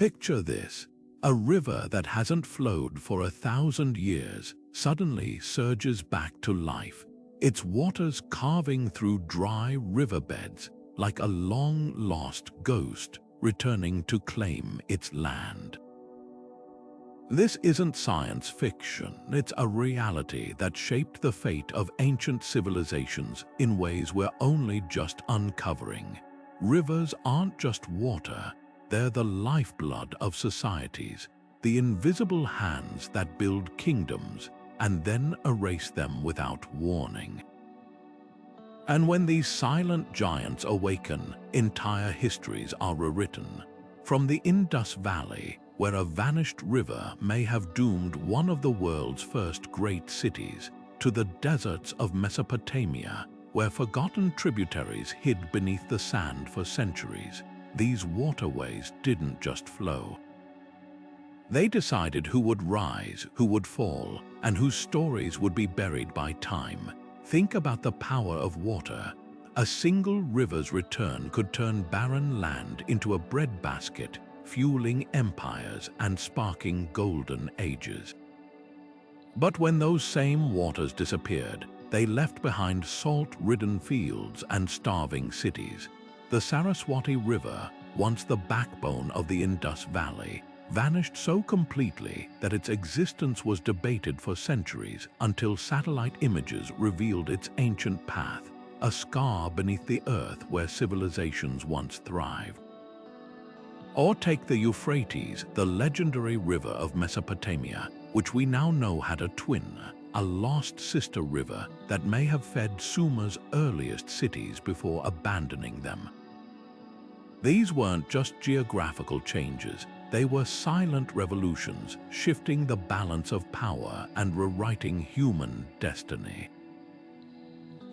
Picture this: a river that hasn't flowed for 1,000 years suddenly surges back to life, its waters carving through dry riverbeds like a long-lost ghost returning to claim its land. This isn't science fiction, it's a reality that shaped the fate of ancient civilizations in ways we're only just uncovering. Rivers aren't just water, they're the lifeblood of societies, the invisible hands that build kingdoms and then erase them without warning. And when these silent giants awaken, entire histories are rewritten. From the Indus Valley, where a vanished river may have doomed one of the world's first great cities, to the deserts of Mesopotamia, where forgotten tributaries hid beneath the sand for centuries, these waterways didn't just flow. They decided who would rise, who would fall, and whose stories would be buried by time. Think about the power of water. A single river's return could turn barren land into a breadbasket, fueling empires and sparking golden ages. But when those same waters disappeared, they left behind salt-ridden fields and starving cities. The Saraswati River, once the backbone of the Indus Valley, vanished so completely that its existence was debated for centuries until satellite images revealed its ancient path, a scar beneath the earth where civilizations once thrived. Or take the Euphrates, the legendary river of Mesopotamia, which we now know had a twin, a lost sister river that may have fed Sumer's earliest cities before abandoning them. These weren't just geographical changes, they were silent revolutions, shifting the balance of power and rewriting human destiny.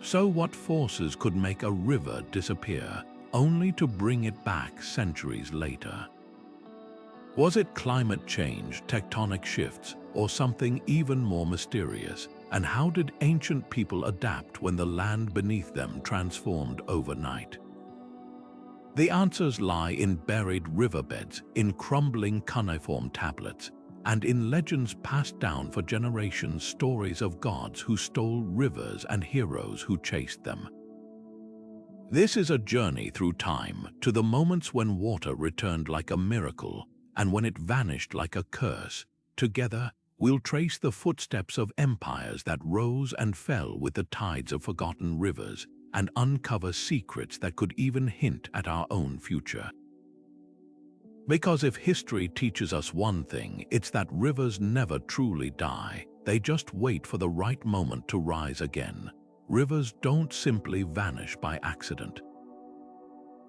So what forces could make a river disappear, only to bring it back centuries later? Was it climate change, tectonic shifts, or something even more mysterious? And how did ancient people adapt when the land beneath them transformed overnight? The answers lie in buried riverbeds, in crumbling cuneiform tablets, and in legends passed down for generations, stories of gods who stole rivers and heroes who chased them. This is a journey through time to the moments when water returned like a miracle and when it vanished like a curse. Together, we'll trace the footsteps of empires that rose and fell with the tides of forgotten rivers, and uncover secrets that could even hint at our own future. Because if history teaches us one thing, it's that rivers never truly die. They just wait for the right moment to rise again. Rivers don't simply vanish by accident.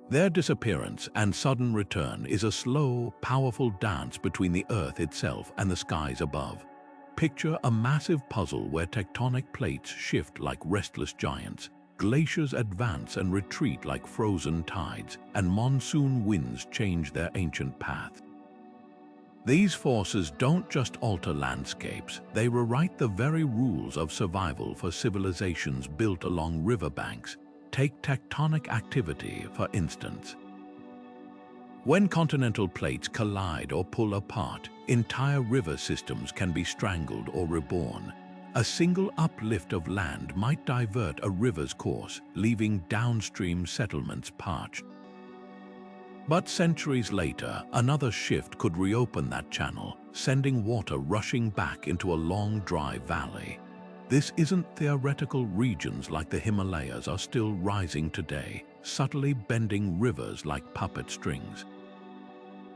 Their disappearance and sudden return is a slow, powerful dance between the earth itself and the skies above. Picture a massive puzzle where tectonic plates shift like restless giants, glaciers advance and retreat like frozen tides, and monsoon winds change their ancient path. These forces don't just alter landscapes, they rewrite the very rules of survival for civilizations built along riverbanks. Take tectonic activity, for instance. When continental plates collide or pull apart, entire river systems can be strangled or reborn. A single uplift of land might divert a river's course, leaving downstream settlements parched. But centuries later, another shift could reopen that channel, sending water rushing back into a long, dry valley. This isn't theoretical. Regions like the Himalayas are still rising today, subtly bending rivers like puppet strings.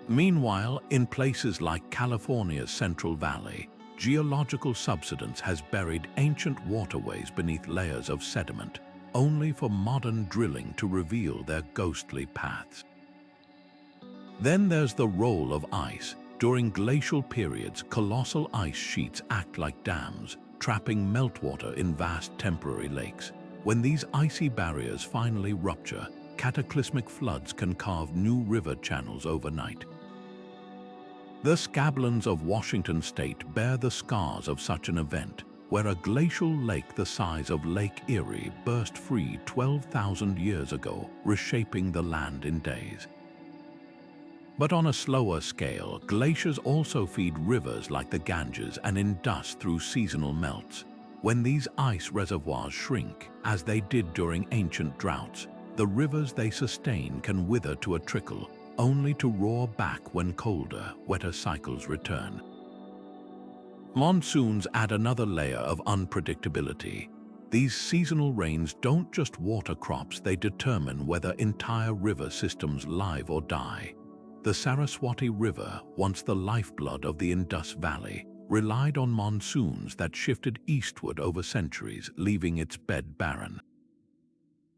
Meanwhile, in places like California's Central Valley, geological subsidence has buried ancient waterways beneath layers of sediment, only for modern drilling to reveal their ghostly paths. Then there's the role of ice. During glacial periods, colossal ice sheets act like dams, trapping meltwater in vast temporary lakes. When these icy barriers finally rupture, cataclysmic floods can carve new river channels overnight. The Scablands of Washington state bear the scars of such an event, where a glacial lake the size of Lake Erie burst free 12,000 years ago, reshaping the land in days. But on a slower scale, glaciers also feed rivers like the Ganges and Indus through seasonal melts. When these ice reservoirs shrink, as they did during ancient droughts, the rivers they sustain can wither to a trickle, only to roar back when colder, wetter cycles return. Monsoons add another layer of unpredictability. These seasonal rains don't just water crops, they determine whether entire river systems live or die. The Saraswati River, once the lifeblood of the Indus Valley, relied on monsoons that shifted eastward over centuries, leaving its bed barren.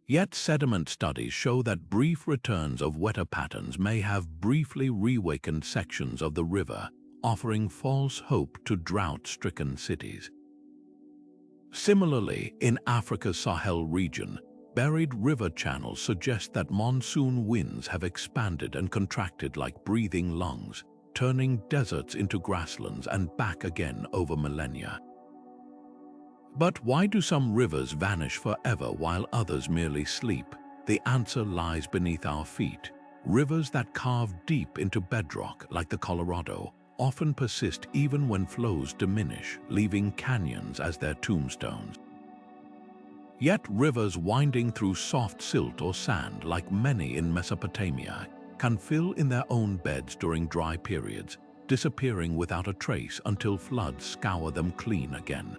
Yet sediment studies show that brief returns of wetter patterns may have briefly reawakened sections of the river, offering false hope to drought-stricken cities. Similarly, in Africa's Sahel region, buried river channels suggest that monsoon winds have expanded and contracted like breathing lungs, turning deserts into grasslands and back again over millennia. But why do some rivers vanish forever while others merely sleep? The answer lies beneath our feet. Rivers that carve deep into bedrock, like the Colorado, often persist even when flows diminish, leaving canyons as their tombstones. Yet rivers winding through soft silt or sand, like many in Mesopotamia, can fill in their own beds during dry periods, disappearing without a trace until floods scour them clean again.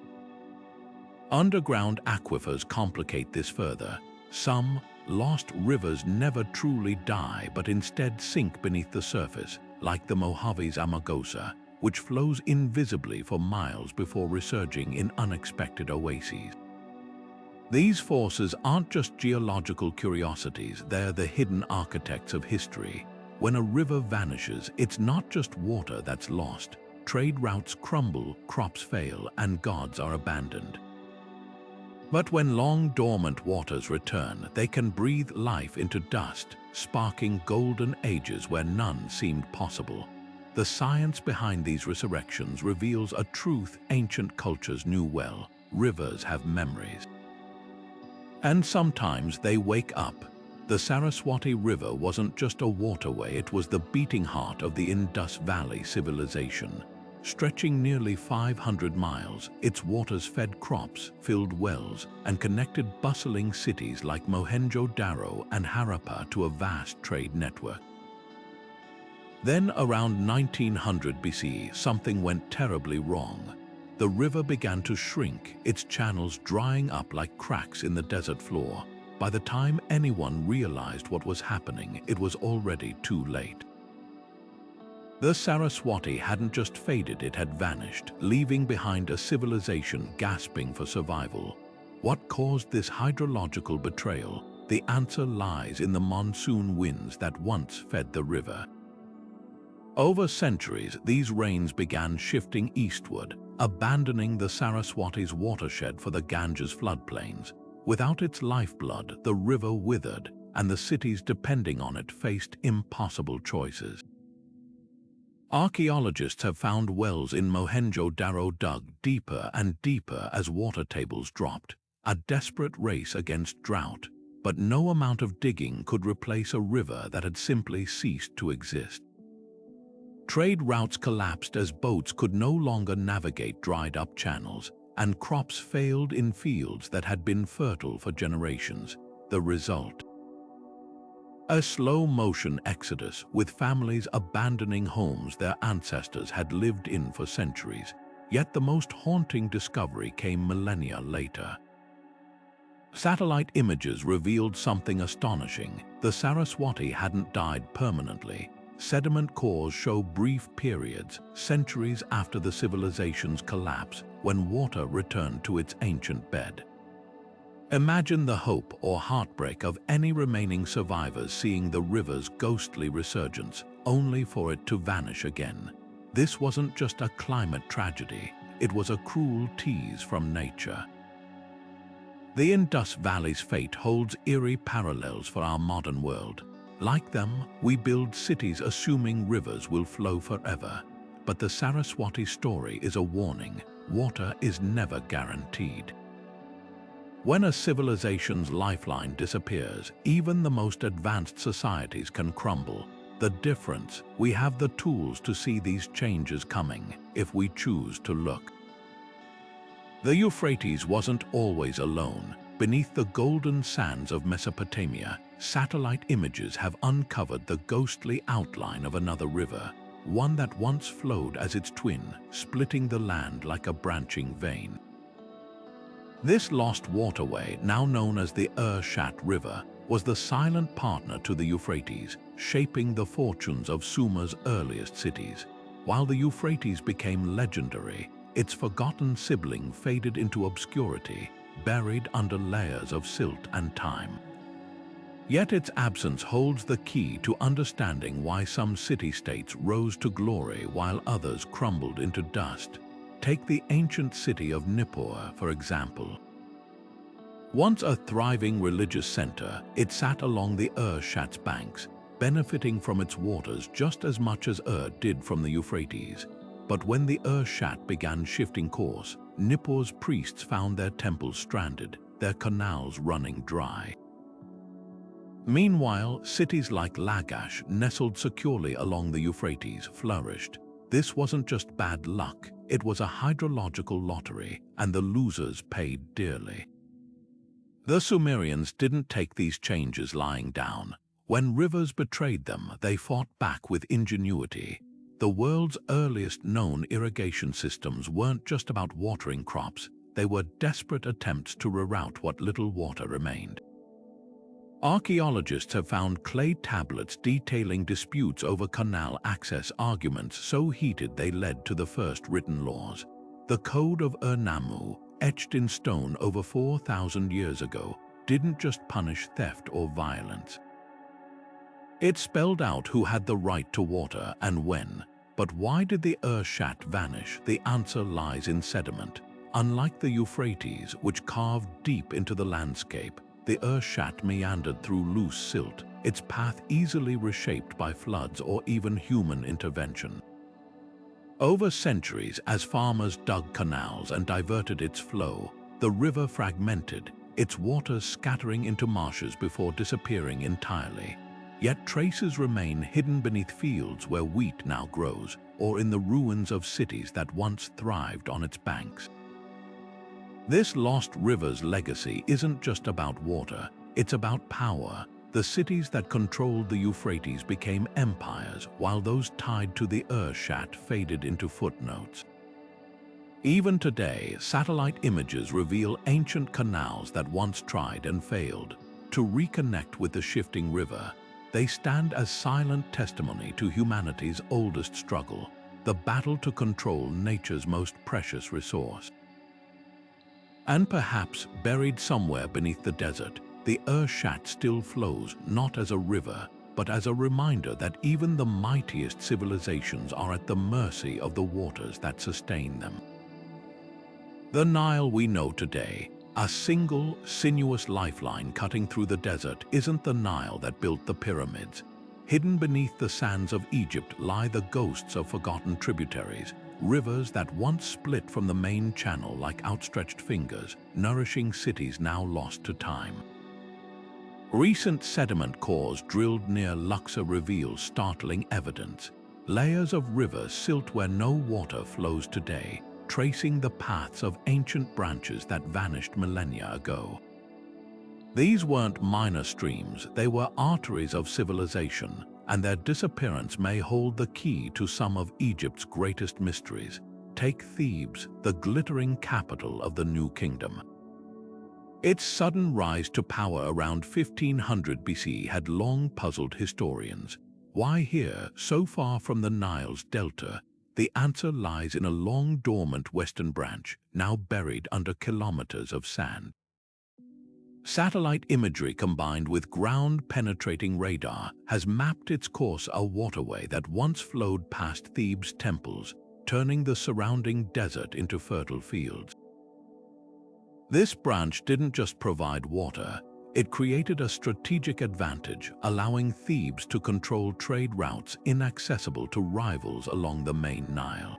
Underground aquifers complicate this further. Some lost rivers never truly die but instead sink beneath the surface, like the Mojave's Amargosa, which flows invisibly for miles before resurging in unexpected oases. These forces aren't just geological curiosities, they're the hidden architects of history. When a river vanishes, it's not just water that's lost. Trade routes crumble, crops fail, and gods are abandoned. But when long-dormant waters return, they can breathe life into dust, sparking golden ages where none seemed possible. The science behind these resurrections reveals a truth ancient cultures knew well: rivers have memories. And sometimes they wake up. The Saraswati River wasn't just a waterway, it was the beating heart of the Indus Valley civilization. Stretching nearly 500 miles, its waters fed crops, filled wells, and connected bustling cities like Mohenjo-Daro and Harappa to a vast trade network. Then, around 1900 BCE, something went terribly wrong. The river began to shrink, its channels drying up like cracks in the desert floor. By the time anyone realized what was happening, it was already too late. The Saraswati hadn't just faded, it had vanished, leaving behind a civilization gasping for survival. What caused this hydrological betrayal? The answer lies in the monsoon winds that once fed the river. Over centuries, these rains began shifting eastward, abandoning the Saraswati's watershed for the Ganges floodplains. Without its lifeblood, the river withered, and the cities depending on it faced impossible choices. Archaeologists have found wells in Mohenjo-Daro dug deeper and deeper as water tables dropped, a desperate race against drought. But no amount of digging could replace a river that had simply ceased to exist. Trade routes collapsed as boats could no longer navigate dried-up channels, and crops failed in fields that had been fertile for generations. The result? A slow-motion exodus, with families abandoning homes their ancestors had lived in for centuries. Yet the most haunting discovery came millennia later. Satellite images revealed something astonishing. The Saraswati hadn't died permanently. Sediment cores show brief periods, centuries after the civilization's collapse, when water returned to its ancient bed. Imagine the hope or heartbreak of any remaining survivors seeing the river's ghostly resurgence, only for it to vanish again. This wasn't just a climate tragedy, it was a cruel tease from nature. The Indus Valley's fate holds eerie parallels for our modern world. Like them, we build cities assuming rivers will flow forever. But the Saraswati story is a warning: water is never guaranteed. When a civilization's lifeline disappears, even the most advanced societies can crumble. The difference, we have the tools to see these changes coming, if we choose to look. The Euphrates wasn't always alone. Beneath the golden sands of Mesopotamia, satellite images have uncovered the ghostly outline of another river, one that once flowed as its twin, splitting the land like a branching vein. This lost waterway, now known as the Urshat River, was the silent partner to the Euphrates, shaping the fortunes of Sumer's earliest cities. While the Euphrates became legendary, its forgotten sibling faded into obscurity, buried under layers of silt and time. Yet its absence holds the key to understanding why some city-states rose to glory while others crumbled into dust. Take the ancient city of Nippur, for example. Once a thriving religious center, it sat along the Urshat's banks, benefiting from its waters just as much as did from the Euphrates. But when the Urshat began shifting course, Nippur's priests found their temples stranded, their canals running dry. Meanwhile, cities like Lagash, nestled securely along the Euphrates, flourished. This wasn't just bad luck, it was a hydrological lottery, and the losers paid dearly. The Sumerians didn't take these changes lying down. When rivers betrayed them, they fought back with ingenuity. The world's earliest known irrigation systems weren't just about watering crops, they were desperate attempts to reroute what little water remained. Archaeologists have found clay tablets detailing disputes over canal access, arguments so heated they led to the first written laws. The Code of Ur-Nammu, etched in stone over 4,000 years ago, didn't just punish theft or violence. It spelled out who had the right to water and when. But why did the Urshat vanish? The answer lies in sediment. Unlike the Euphrates, which carved deep into the landscape, the Urshat meandered through loose silt, its path easily reshaped by floods or even human intervention. Over centuries, as farmers dug canals and diverted its flow, the river fragmented, its waters scattering into marshes before disappearing entirely. Yet traces remain hidden beneath fields where wheat now grows, or in the ruins of cities that once thrived on its banks. This lost river's legacy isn't just about water, it's about power. The cities that controlled the Euphrates became empires, while those tied to the Urshat faded into footnotes. Even today, satellite images reveal ancient canals that once tried and failed. To reconnect with the shifting river, they stand as silent testimony to humanity's oldest struggle, the battle to control nature's most precious resource. And perhaps buried somewhere beneath the desert, the Urshat still flows not as a river, but as a reminder that even the mightiest civilizations are at the mercy of the waters that sustain them. The Nile we know today, a single, sinuous lifeline cutting through the desert, isn't the Nile that built the pyramids. Hidden beneath the sands of Egypt lie the ghosts of forgotten tributaries, rivers that once split from the main channel like outstretched fingers, nourishing cities now lost to time. Recent sediment cores drilled near Luxor reveal startling evidence. Layers of river silt where no water flows today, tracing the paths of ancient branches that vanished millennia ago. These weren't minor streams, they were arteries of civilization, and their disappearance may hold the key to some of Egypt's greatest mysteries. Take Thebes, the glittering capital of the New Kingdom. Its sudden rise to power around 1500 BC had long puzzled historians. Why here, so far from the Nile's delta? The answer lies in a long-dormant western branch, now buried under kilometers of sand. Satellite imagery combined with ground-penetrating radar has mapped its course, a waterway that once flowed past Thebes' temples, turning the surrounding desert into fertile fields. This branch didn't just provide water, it created a strategic advantage, allowing Thebes to control trade routes inaccessible to rivals along the main Nile.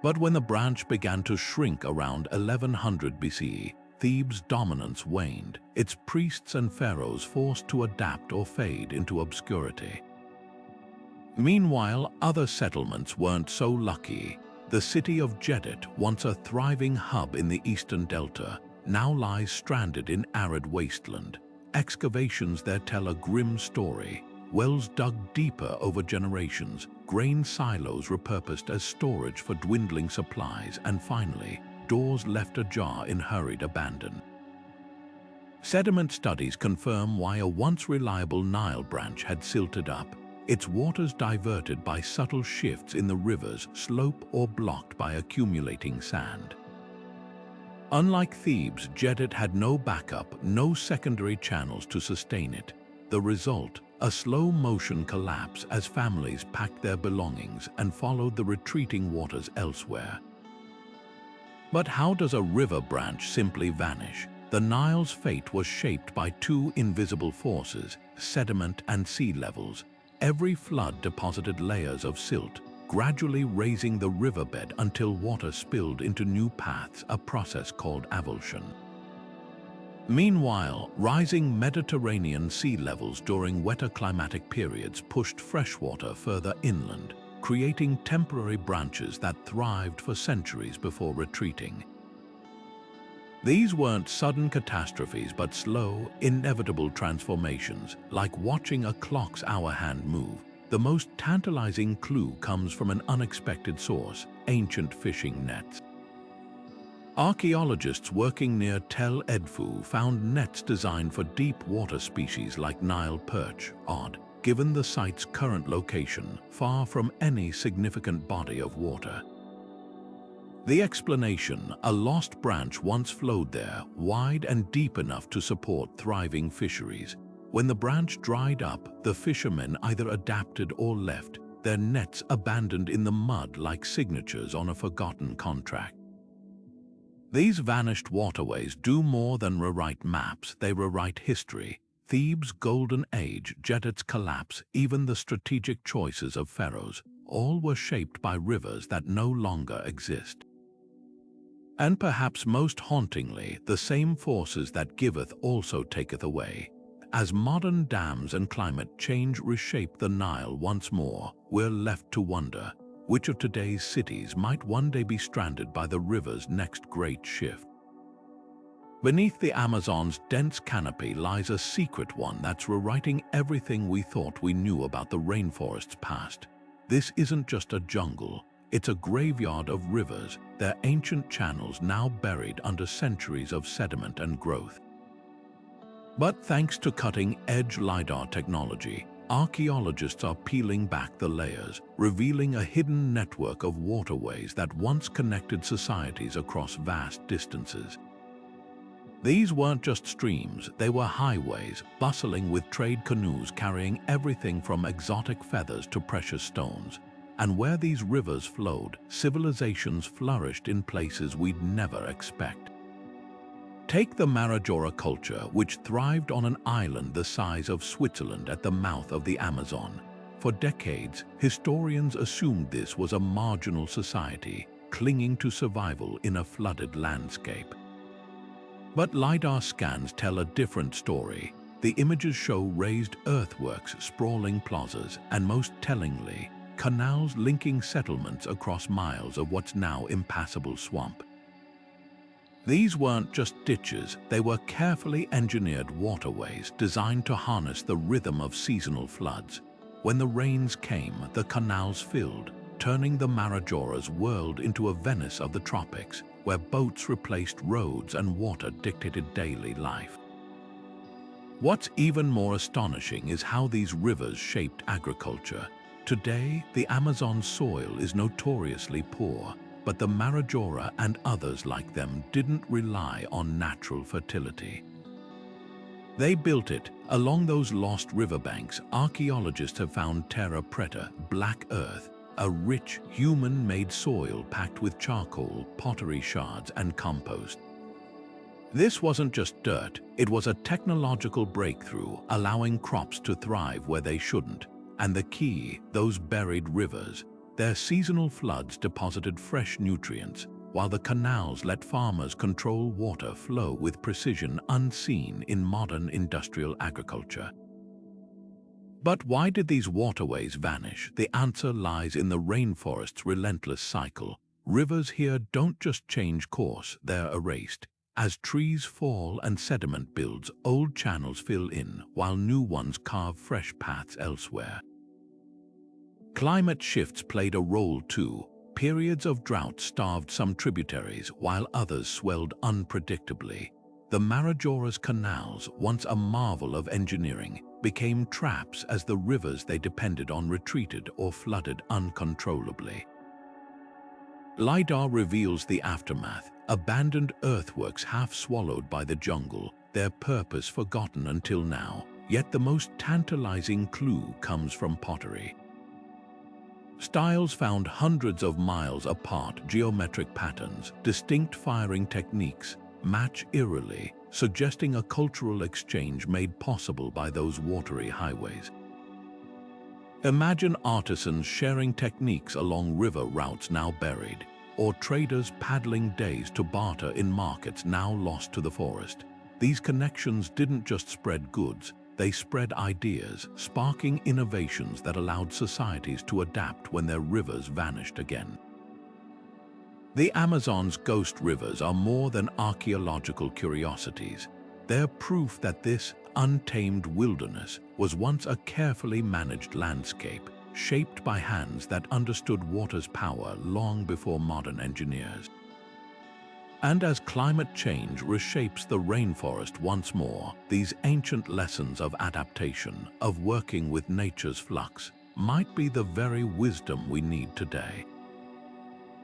But when the branch began to shrink around 1100 BC, Thebes' dominance waned, its priests and pharaohs forced to adapt or fade into obscurity. Meanwhile, other settlements weren't so lucky. The city of Jedit, once a thriving hub in the eastern delta, now lies stranded in arid wasteland. Excavations there tell a grim story. Wells dug deeper over generations, grain silos repurposed as storage for dwindling supplies, and finally, doors left ajar in hurried abandon. Sediment studies confirm why a once reliable Nile branch had silted up, its waters diverted by subtle shifts in the river's slope or blocked by accumulating sand. Unlike Thebes, Jedit had no backup, no secondary channels to sustain it. The result, a slow-motion collapse as families packed their belongings and followed the retreating waters elsewhere. But how does a river branch simply vanish? The Nile's fate was shaped by two invisible forces, sediment and sea levels. Every flood deposited layers of silt, gradually raising the riverbed until water spilled into new paths, a process called avulsion. Meanwhile, rising Mediterranean sea levels during wetter climatic periods pushed freshwater further inland, creating temporary branches that thrived for centuries before retreating. These weren't sudden catastrophes, but slow, inevitable transformations, like watching a clock's hour hand move. The most tantalizing clue comes from an unexpected source: ancient fishing nets. Archaeologists working near Tel Edfu found nets designed for deep water species like Nile perch, odd, given the site's current location, far from any significant body of water. The explanation: a lost branch once flowed there, wide and deep enough to support thriving fisheries. When the branch dried up, the fishermen either adapted or left, their nets abandoned in the mud like signatures on a forgotten contract. These vanished waterways do more than rewrite maps, they rewrite history. Thebes' golden age, Jedit's collapse, even the strategic choices of pharaohs, all were shaped by rivers that no longer exist. And perhaps most hauntingly, the same forces that giveth also taketh away. As modern dams and climate change reshape the Nile once more, we're left to wonder, which of today's cities might one day be stranded by the river's next great shift? Beneath the Amazon's dense canopy lies a secret one that's rewriting everything we thought we knew about the rainforest's past. This isn't just a jungle, it's a graveyard of rivers, their ancient channels now buried under centuries of sediment and growth. But thanks to cutting-edge LiDAR technology, archaeologists are peeling back the layers, revealing a hidden network of waterways that once connected societies across vast distances. These weren't just streams, they were highways, bustling with trade canoes carrying everything from exotic feathers to precious stones. And where these rivers flowed, civilizations flourished in places we'd never expect. Take the Marajora culture, which thrived on an island the size of Switzerland at the mouth of the Amazon. For decades, historians assumed this was a marginal society, clinging to survival in a flooded landscape. But LiDAR scans tell a different story. The images show raised earthworks, sprawling plazas, and most tellingly, canals linking settlements across miles of what's now impassable swamp. These weren't just ditches, they were carefully engineered waterways designed to harness the rhythm of seasonal floods. When the rains came, the canals filled, turning the Marajora's world into a Venice of the tropics, where boats replaced roads and water dictated daily life. What's even more astonishing is how these rivers shaped agriculture. Today, the Amazon's soil is notoriously poor, but the Marajora and others like them didn't rely on natural fertility. They built it. Along those lost riverbanks, archaeologists have found terra preta, black earth, a rich, human-made soil packed with charcoal, pottery shards, and compost. This wasn't just dirt, it was a technological breakthrough, allowing crops to thrive where they shouldn't. And the key, those buried rivers, their seasonal floods deposited fresh nutrients, while the canals let farmers control water flow with precision unseen in modern industrial agriculture. But why did these waterways vanish? The answer lies in the rainforest's relentless cycle. Rivers here don't just change course, they're erased. As trees fall and sediment builds, old channels fill in, while new ones carve fresh paths elsewhere. Climate shifts played a role too. Periods of drought starved some tributaries, while others swelled unpredictably. The Marajora's canals, once a marvel of engineering, became traps as the rivers they depended on retreated or flooded uncontrollably. LiDAR reveals the aftermath: abandoned earthworks half swallowed by the jungle, their purpose forgotten until now. Yet the most tantalizing clue comes from pottery. Styles found hundreds of miles apart, geometric patterns, distinct firing techniques, match eerily, suggesting a cultural exchange made possible by those watery highways. Imagine artisans sharing techniques along river routes now buried, or traders paddling days to barter in markets now lost to the forest. These connections didn't just spread goods, they spread ideas, sparking innovations that allowed societies to adapt when their rivers vanished again. The Amazon's ghost rivers are more than archaeological curiosities. They're proof that this untamed wilderness was once a carefully managed landscape, shaped by hands that understood water's power long before modern engineers. And as climate change reshapes the rainforest once more, these ancient lessons of adaptation, of working with nature's flux, might be the very wisdom we need today.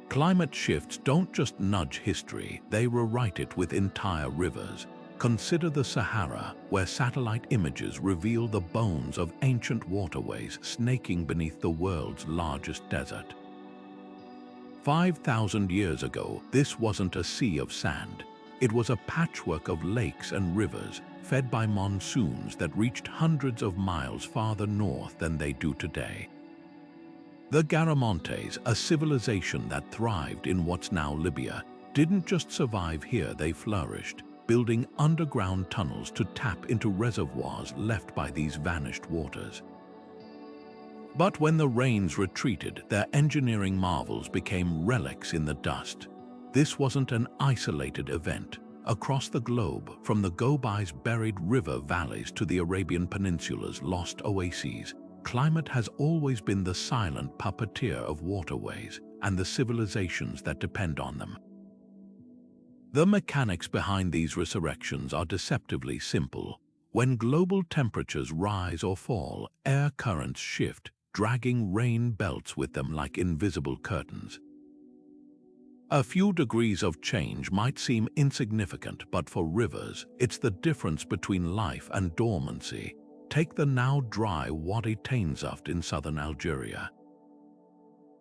Climate shifts don't just nudge history, they rewrite it with entire rivers. Consider the Sahara, where satellite images reveal the bones of ancient waterways snaking beneath the world's largest desert. 5,000 years ago, this wasn't a sea of sand. It was a patchwork of lakes and rivers, fed by monsoons that reached hundreds of miles farther north than they do today. The Garamontes, a civilization that thrived in what's now Libya, didn't just survive here, they flourished, building underground tunnels to tap into reservoirs left by these vanished waters. But when the rains retreated, their engineering marvels became relics in the dust. This wasn't an isolated event. Across the globe, from the Gobai's buried river valleys to the Arabian Peninsula's lost oases, climate has always been the silent puppeteer of waterways and the civilizations that depend on them. The mechanics behind these resurrections are deceptively simple. When global temperatures rise or fall, air currents shift, dragging rain belts with them like invisible curtains. A few degrees of change might seem insignificant, but for rivers, it's the difference between life and dormancy. Take the now dry Wadi Tainzuft in southern Algeria.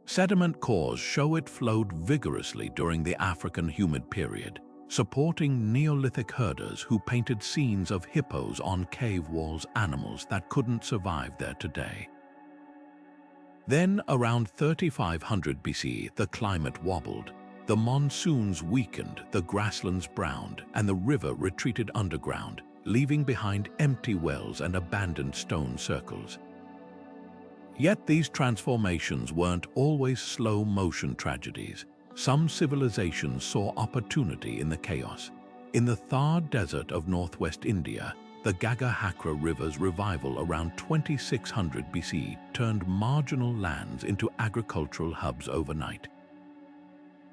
Sediment cores show it flowed vigorously during the African humid period, supporting Neolithic herders who painted scenes of hippos on cave walls, animals that couldn't survive there today. Then, around 3500 BC, the climate wobbled. The monsoons weakened, the grasslands browned, and the river retreated underground, leaving behind empty wells and abandoned stone circles. Yet these transformations weren't always slow-motion tragedies. Some civilizations saw opportunity in the chaos. In the Thar Desert of northwest India, the Gaggar River's revival around 2600 BC turned marginal lands into agricultural hubs overnight.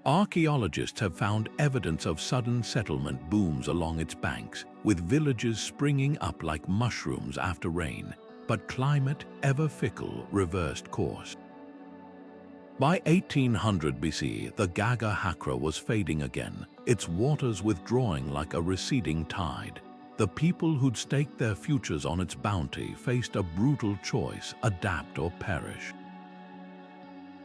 Archaeologists have found evidence of sudden settlement booms along its banks, with villages springing up like mushrooms after rain. But climate, ever fickle, reversed course. By 1800 BC, the Gaggar was fading again, its waters withdrawing like a receding tide. The people who'd staked their futures on its bounty faced a brutal choice: adapt or perish.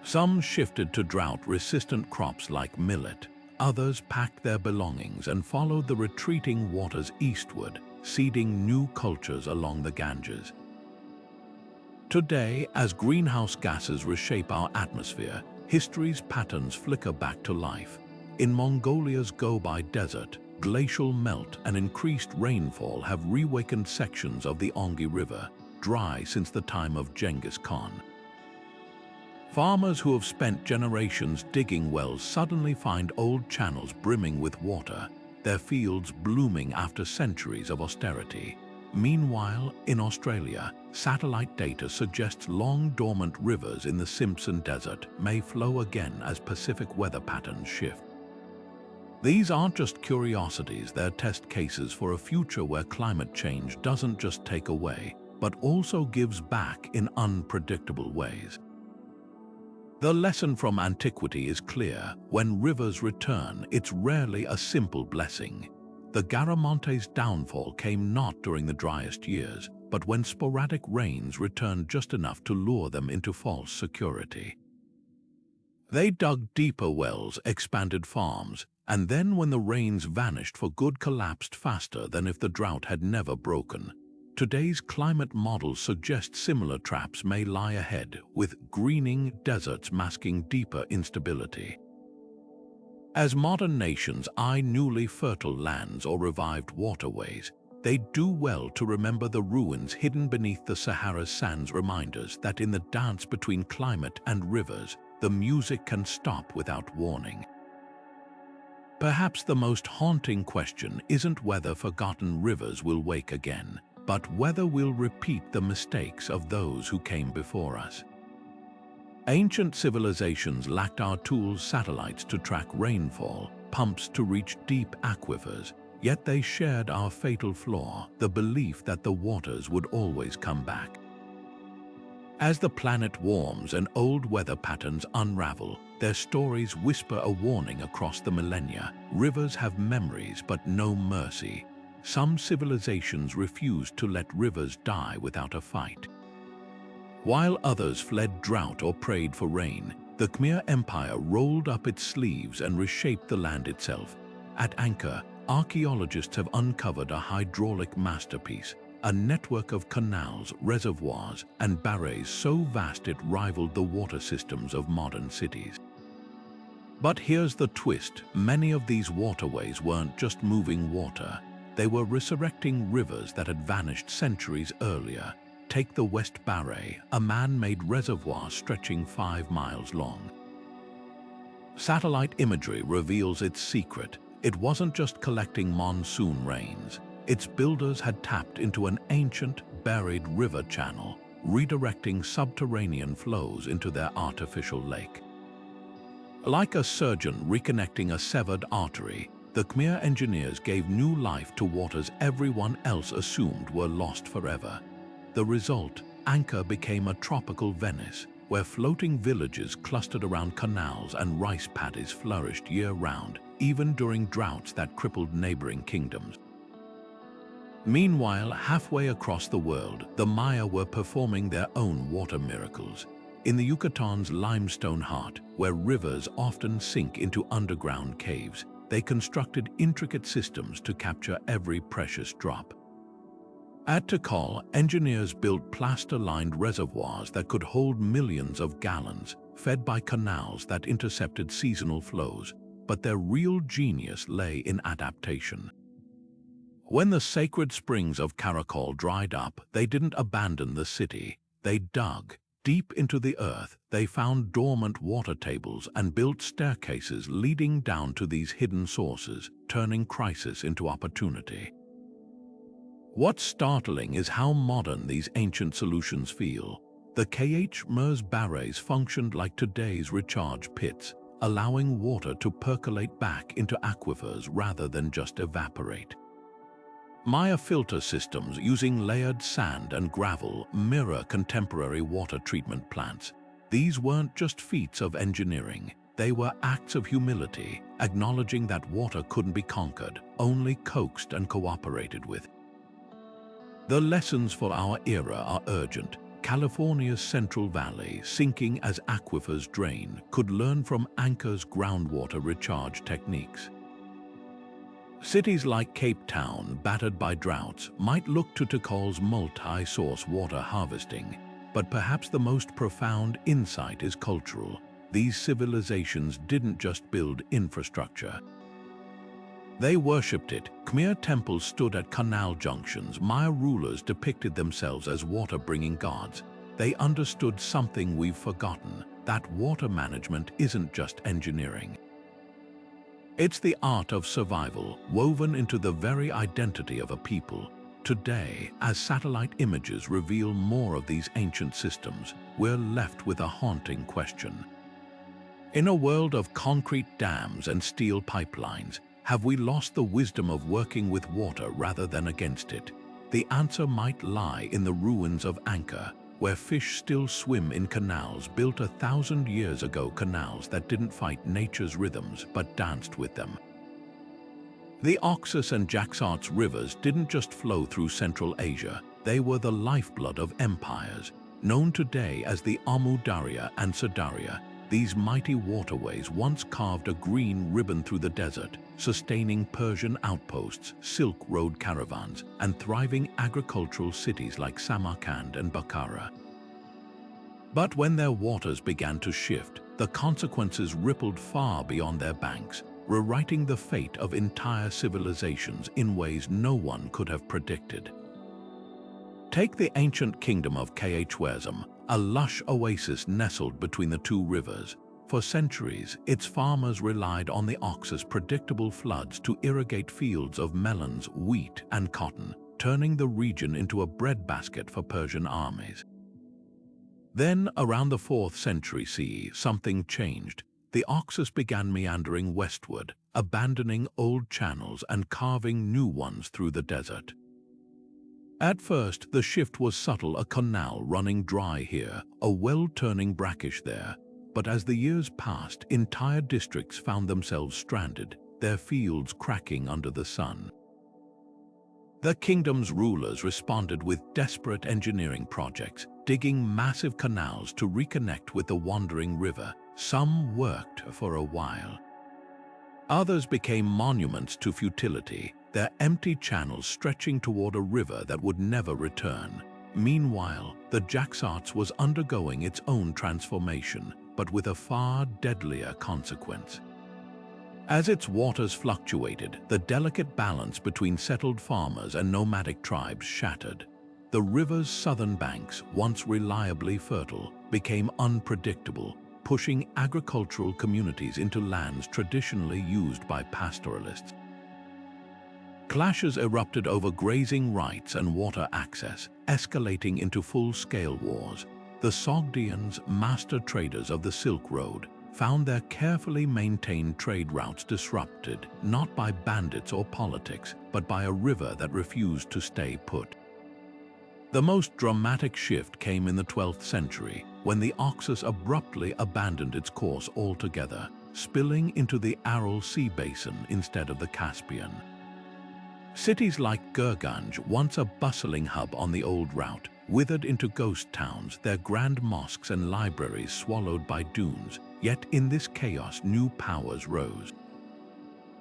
Some shifted to drought-resistant crops like millet. Others packed their belongings and followed the retreating waters eastward, seeding new cultures along the Ganges. Today, as greenhouse gases reshape our atmosphere, history's patterns flicker back to life. In Mongolia's Gobi Desert, glacial melt and increased rainfall have reawakened sections of the Ongi River, dry since the time of Genghis Khan. Farmers who have spent generations digging wells suddenly find old channels brimming with water, their fields blooming after centuries of austerity. Meanwhile, in Australia, satellite data suggests long-dormant rivers in the Simpson Desert may flow again as Pacific weather patterns shift. These aren't just curiosities, they're test cases for a future where climate change doesn't just take away, but also gives back in unpredictable ways. The lesson from antiquity is clear. When rivers return, it's rarely a simple blessing. The Garamonte's downfall came not during the driest years, but when sporadic rains returned just enough to lure them into false security. They dug deeper wells, expanded farms, and then when the rains vanished for good, collapsed faster than if the drought had never broken. Today's climate models suggest similar traps may lie ahead, with greening deserts masking deeper instability. As modern nations eye newly fertile lands or revived waterways, they do well to remember the ruins hidden beneath the Sahara's sands, reminders that in the dance between climate and rivers, the music can stop without warning. Perhaps the most haunting question isn't whether forgotten rivers will wake again, but whether we'll repeat the mistakes of those who came before us. Ancient civilizations lacked our tools, satellites to track rainfall, pumps to reach deep aquifers, yet they shared our fatal flaw, the belief that the waters would always come back. As the planet warms and old weather patterns unravel, their stories whisper a warning across the millennia. Rivers have memories but no mercy. Some civilizations refused to let rivers die without a fight. While others fled drought or prayed for rain, the Khmer Empire rolled up its sleeves and reshaped the land itself. At Angkor, archaeologists have uncovered a hydraulic masterpiece, a network of canals, reservoirs, and barrages so vast it rivaled the water systems of modern cities. But here's the twist: many of these waterways weren't just moving water. They were resurrecting rivers that had vanished centuries earlier. Take the West Barray, a man-made reservoir stretching 5 miles long. Satellite imagery reveals its secret. It wasn't just collecting monsoon rains. Its builders had tapped into an ancient, buried river channel, redirecting subterranean flows into their artificial lake. Like a surgeon reconnecting a severed artery, the Khmer engineers gave new life to waters everyone else assumed were lost forever. The result, Angkor became a tropical Venice, where floating villages clustered around canals and rice paddies flourished year-round, even during droughts that crippled neighboring kingdoms. Meanwhile, halfway across the world, the Maya were performing their own water miracles. In the Yucatan's limestone heart, where rivers often sink into underground caves, they constructed intricate systems to capture every precious drop. At Tikal, engineers built plaster-lined reservoirs that could hold millions of gallons, fed by canals that intercepted seasonal flows, but their real genius lay in adaptation. When the sacred springs of Karakol dried up, they didn't abandon the city. They dug deep into the earth. They found dormant water tables and built staircases leading down to these hidden sources, turning crisis into opportunity. What's startling is how modern these ancient solutions feel. The Khmer's barrays functioned like today's recharge pits, allowing water to percolate back into aquifers rather than just evaporate. Maya filter systems using layered sand and gravel mirror contemporary water treatment plants. These weren't just feats of engineering, they were acts of humility, acknowledging that water couldn't be conquered, only coaxed and cooperated with. The lessons for our era are urgent. California's Central Valley, sinking as aquifers drain, could learn from Angkor's groundwater recharge techniques. Cities like Cape Town, battered by droughts, might look to Tikal's multi-source water harvesting, but perhaps the most profound insight is cultural. These civilizations didn't just build infrastructure. They worshipped it. Khmer temples stood at canal junctions. Maya rulers depicted themselves as water-bringing gods. They understood something we've forgotten, that water management isn't just engineering. It's the art of survival, woven into the very identity of a people. Today, as satellite images reveal more of these ancient systems, we're left with a haunting question. In a world of concrete dams and steel pipelines, have we lost the wisdom of working with water rather than against it? The answer might lie in the ruins of Angkor, where fish still swim in canals built 1,000 years ago, canals that didn't fight nature's rhythms but danced with them. The Oxus and Jaxartes rivers didn't just flow through Central Asia, they were the lifeblood of empires. Known today as the Amu Darya and Sudarya, these mighty waterways once carved a green ribbon through the desert, sustaining Persian outposts, Silk Road caravans, and thriving agricultural cities like Samarkand and Bukhara. But when their waters began to shift, the consequences rippled far beyond their banks, rewriting the fate of entire civilizations in ways no one could have predicted. Take the ancient kingdom of Khmer, a lush oasis nestled between the two rivers. For centuries, its farmers relied on the Oxus' predictable floods to irrigate fields of melons, wheat, and cotton, turning the region into a breadbasket for Persian armies. Then, around the 4th century CE, something changed. The Oxus began meandering westward, abandoning old channels and carving new ones through the desert. At first, the shift was subtle, a canal running dry here, a well turning brackish there. But as the years passed, entire districts found themselves stranded, their fields cracking under the sun. The kingdom's rulers responded with desperate engineering projects, digging massive canals to reconnect with the wandering river. Some worked for a while. Others became monuments to futility, their empty channels stretching toward a river that would never return. Meanwhile, the Jaxartes was undergoing its own transformation, but with a far deadlier consequence. As its waters fluctuated, the delicate balance between settled farmers and nomadic tribes shattered. The river's southern banks, once reliably fertile, became unpredictable, pushing agricultural communities into lands traditionally used by pastoralists. Clashes erupted over grazing rights and water access, escalating into full-scale wars. The Sogdians, master traders of the Silk Road, found their carefully maintained trade routes disrupted, not by bandits or politics, but by a river that refused to stay put. The most dramatic shift came in the 12th century, when the Oxus abruptly abandoned its course altogether, spilling into the Aral Sea basin instead of the Caspian. Cities like Gurganj, once a bustling hub on the old route, withered into ghost towns, their grand mosques and libraries swallowed by dunes. Yet in this chaos, new powers rose.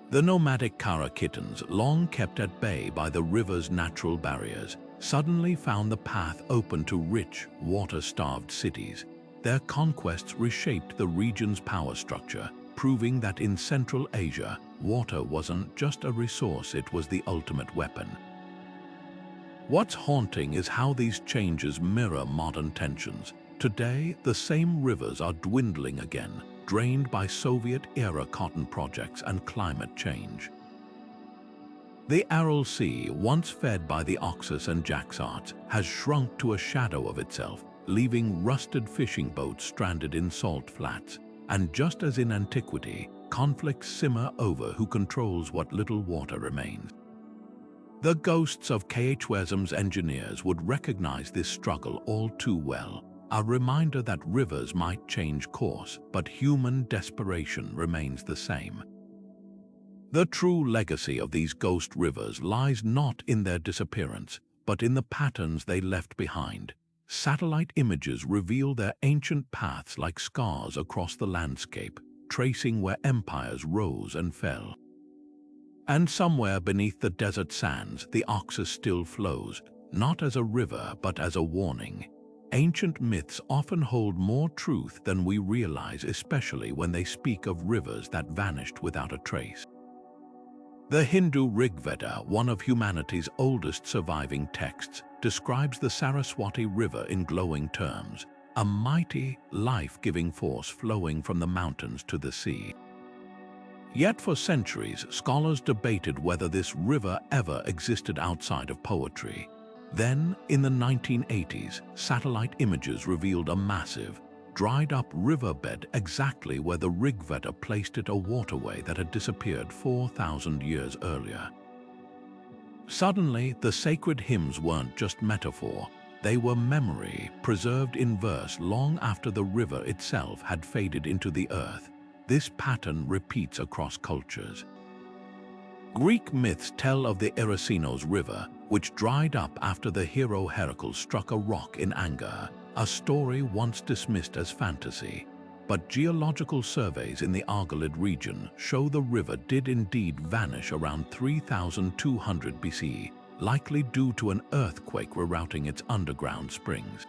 The nomadic Kara kittens, long kept at bay by the river's natural barriers, suddenly found the path open to rich, water-starved cities. Their conquests reshaped the region's power structure, proving that in Central Asia, water wasn't just a resource, it was the ultimate weapon. What's haunting is how these changes mirror modern tensions. Today, the same rivers are dwindling again, drained by Soviet-era cotton projects and climate change. The Aral Sea, once fed by the Oxus and Jaxartes, has shrunk to a shadow of itself, leaving rusted fishing boats stranded in salt flats. And just as in antiquity, conflicts simmer over who controls what little water remains. The ghosts of Khmer's engineers would recognize this struggle all too well, a reminder that rivers might change course, but human desperation remains the same. The true legacy of these ghost rivers lies not in their disappearance, but in the patterns they left behind. Satellite images reveal their ancient paths like scars across the landscape, tracing where empires rose and fell. And somewhere beneath the desert sands, the Oxus still flows, not as a river but as a warning. Ancient myths often hold more truth than we realize, especially when they speak of rivers that vanished without a trace. The Hindu Rig Veda, one of humanity's oldest surviving texts, describes the Saraswati River in glowing terms, a mighty, life-giving force flowing from the mountains to the sea. Yet for centuries, scholars debated whether this river ever existed outside of poetry. Then, in the 1980s, satellite images revealed a massive, dried-up riverbed exactly where the Rig Veda placed it, a waterway that had disappeared 4,000 years earlier. Suddenly, the sacred hymns weren't just metaphor. They were memory, preserved in verse long after the river itself had faded into the earth. This pattern repeats across cultures. Greek myths tell of the Erysinos River, which dried up after the hero Heracles struck a rock in anger, a story once dismissed as fantasy. But geological surveys in the Argolid region show the river did indeed vanish around 3200 BC, likely due to an earthquake rerouting its underground springs.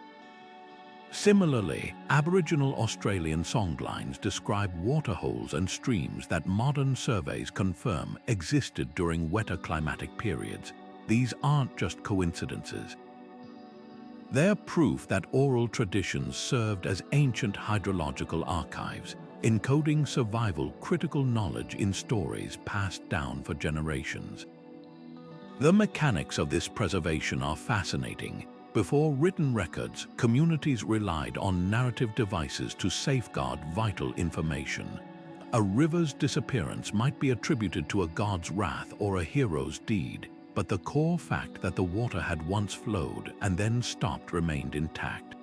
Similarly, Aboriginal Australian songlines describe waterholes and streams that modern surveys confirm existed during wetter climatic periods. These aren't just coincidences. They're proof that oral traditions served as ancient hydrological archives, encoding survival-critical knowledge in stories passed down for generations. The mechanics of this preservation are fascinating. Before written records, communities relied on narrative devices to safeguard vital information. A river's disappearance might be attributed to a god's wrath or a hero's deed, but the core fact that the water had once flowed and then stopped remained intact.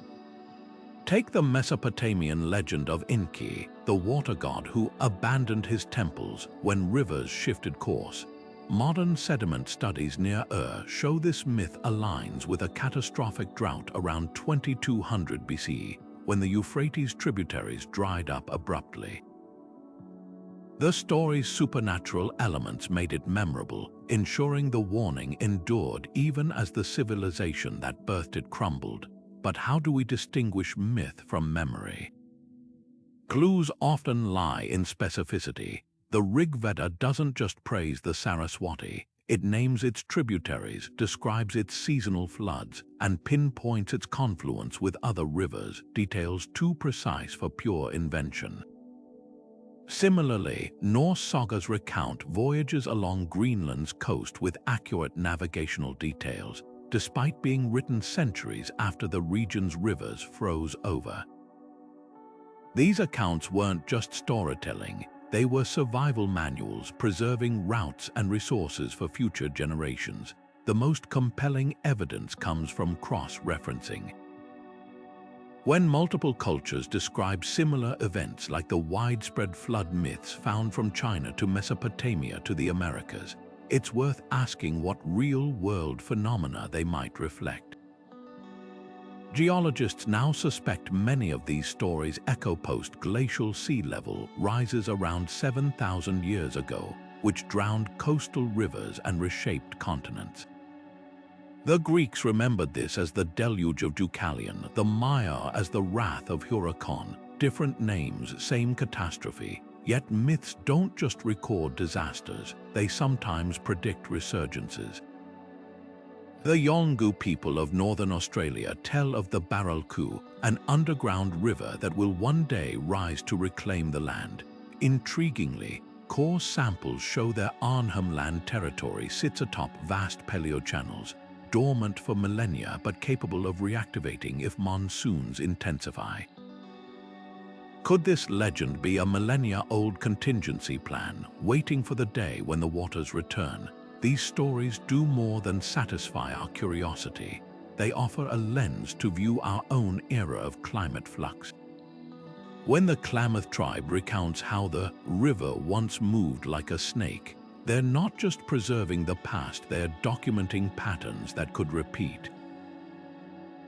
Take the Mesopotamian legend of Enki, the water god who abandoned his temples when rivers shifted course. Modern sediment studies near show this myth aligns with a catastrophic drought around 2200 BC, when the Euphrates tributaries dried up abruptly. The story's supernatural elements made it memorable, ensuring the warning endured even as the civilization that birthed it crumbled. But how do we distinguish myth from memory? Clues often lie in specificity. The Rig Veda doesn't just praise the Saraswati, it names its tributaries, describes its seasonal floods, and pinpoints its confluence with other rivers, details too precise for pure invention. Similarly, Norse sagas recount voyages along Greenland's coast with accurate navigational details, despite being written centuries after the region's rivers froze over. These accounts weren't just storytelling, they were survival manuals preserving routes and resources for future generations. The most compelling evidence comes from cross-referencing. When multiple cultures describe similar events like the widespread flood myths found from China to Mesopotamia to the Americas, it's worth asking what real-world phenomena they might reflect. Geologists now suspect many of these stories echo post-glacial sea level rises around 7,000 years ago, which drowned coastal rivers and reshaped continents. The Greeks remembered this as the Deluge of Deucalion, the Maya as the Wrath of Hurricane. Different names, same catastrophe. Yet myths don't just record disasters, they sometimes predict resurgences. The Yolngu people of northern Australia tell of the Baralku, an underground river that will one day rise to reclaim the land. Intriguingly, core samples show their Arnhem Land territory sits atop vast paleochannels, dormant for millennia but capable of reactivating if monsoons intensify. Could this legend be a millennia-old contingency plan, waiting for the day when the waters return? These stories do more than satisfy our curiosity. They offer a lens to view our own era of climate flux. When the Klamath tribe recounts how the river once moved like a snake, they're not just preserving the past, they're documenting patterns that could repeat.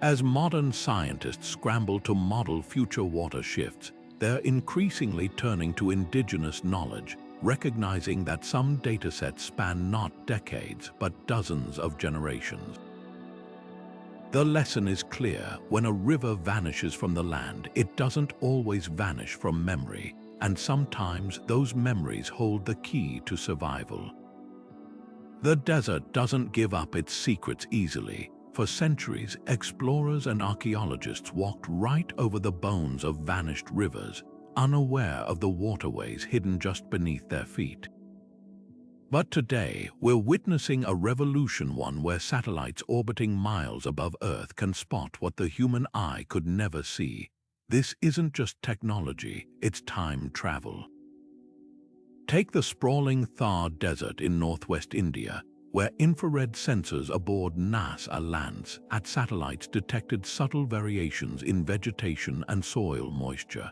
As modern scientists scramble to model future water shifts, they're increasingly turning to indigenous knowledge, recognizing that some datasets span not decades, but dozens of generations. The lesson is clear: when a river vanishes from the land, it doesn't always vanish from memory, and sometimes those memories hold the key to survival. The desert doesn't give up its secrets easily. For centuries, explorers and archaeologists walked right over the bones of vanished rivers, unaware of the waterways hidden just beneath their feet. But today, we're witnessing a revolution, one where satellites orbiting miles above Earth can spot what the human eye could never see. This isn't just technology, it's time travel. Take the sprawling Thar Desert in northwest India, where infrared sensors aboard NASA lands at satellites detected subtle variations in vegetation and soil moisture.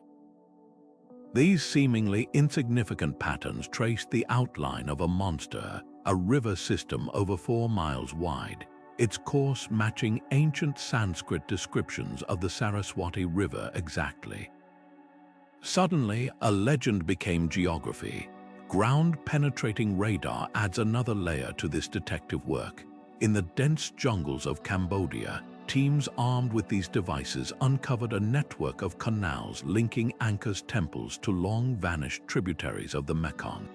These seemingly insignificant patterns traced the outline of a monster, a river system over 4 miles wide, its course matching ancient Sanskrit descriptions of the Saraswati River exactly. Suddenly, a legend became geography. Ground-penetrating radar adds another layer to this detective work. In the dense jungles of Cambodia, teams armed with these devices uncovered a network of canals linking Angkor's temples to long-vanished tributaries of the Mekong.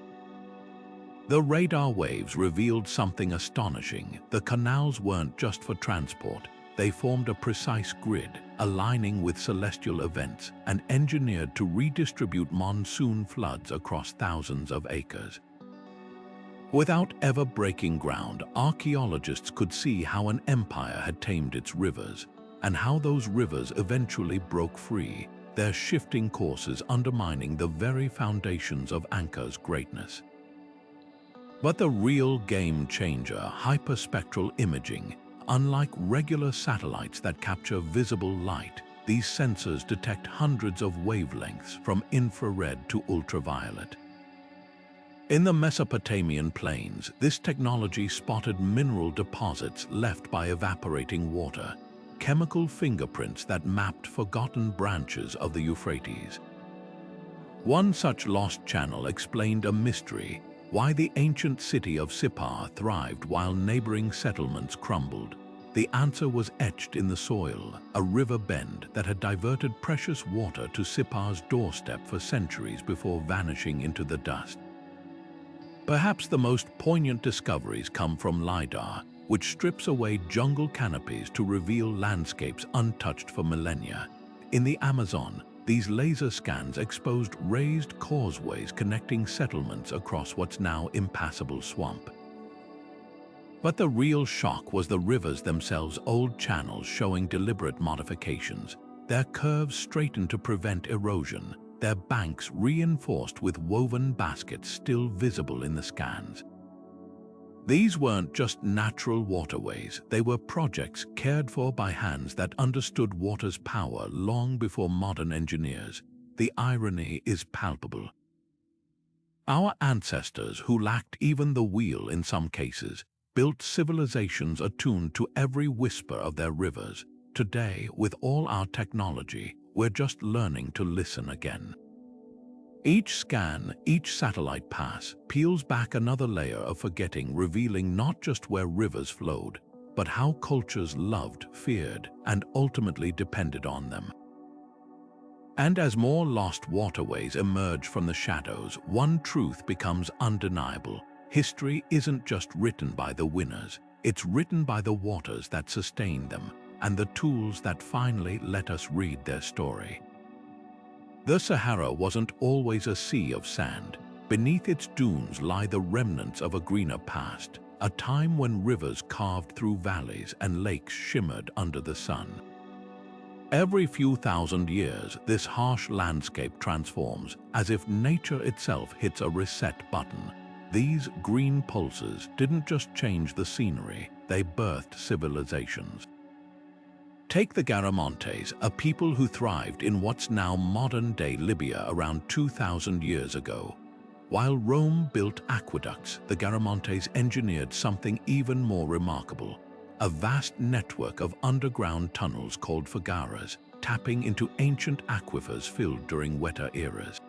The radar waves revealed something astonishing. The canals weren't just for transport. They formed a precise grid, aligning with celestial events and engineered to redistribute monsoon floods across thousands of acres. Without ever breaking ground, archaeologists could see how an empire had tamed its rivers, and how those rivers eventually broke free, their shifting courses undermining the very foundations of Angkor's greatness. But the real game changer, hyperspectral imaging. Unlike regular satellites that capture visible light, these sensors detect hundreds of wavelengths from infrared to ultraviolet. In the Mesopotamian plains, this technology spotted mineral deposits left by evaporating water, chemical fingerprints that mapped forgotten branches of the Euphrates. One such lost channel explained a mystery: why the ancient city of Sippar thrived while neighboring settlements crumbled. The answer was etched in the soil, a river bend that had diverted precious water to Sippar's doorstep for centuries before vanishing into the dust. Perhaps the most poignant discoveries come from LiDAR, which strips away jungle canopies to reveal landscapes untouched for millennia. In the Amazon, these laser scans exposed raised causeways connecting settlements across what's now impassable swamp. But the real shock was the rivers themselves, old channels showing deliberate modifications, their curves straightened to prevent erosion, their banks reinforced with woven baskets still visible in the scans. These weren't just natural waterways, they were projects cared for by hands that understood water's power long before modern engineers. The irony is palpable. Our ancestors, who lacked even the wheel in some cases, built civilizations attuned to every whisper of their rivers. Today, with all our technology, we're just learning to listen again. Each scan, each satellite pass, peels back another layer of forgetting, revealing not just where rivers flowed, but how cultures loved, feared, and ultimately depended on them. And as more lost waterways emerge from the shadows, one truth becomes undeniable. History isn't just written by the winners, it's written by the waters that sustain them, and the tools that finally let us read their story. The Sahara wasn't always a sea of sand. Beneath its dunes lie the remnants of a greener past, a time when rivers carved through valleys and lakes shimmered under the sun. Every few thousand years, this harsh landscape transforms, as if nature itself hits a reset button. These green pulses didn't just change the scenery, they birthed civilizations. Take the Garamantes, a people who thrived in what's now modern-day Libya around 2,000 years ago. While Rome built aqueducts, the Garamantes engineered something even more remarkable: a vast network of underground tunnels called fagaras, tapping into ancient aquifers filled during wetter eras.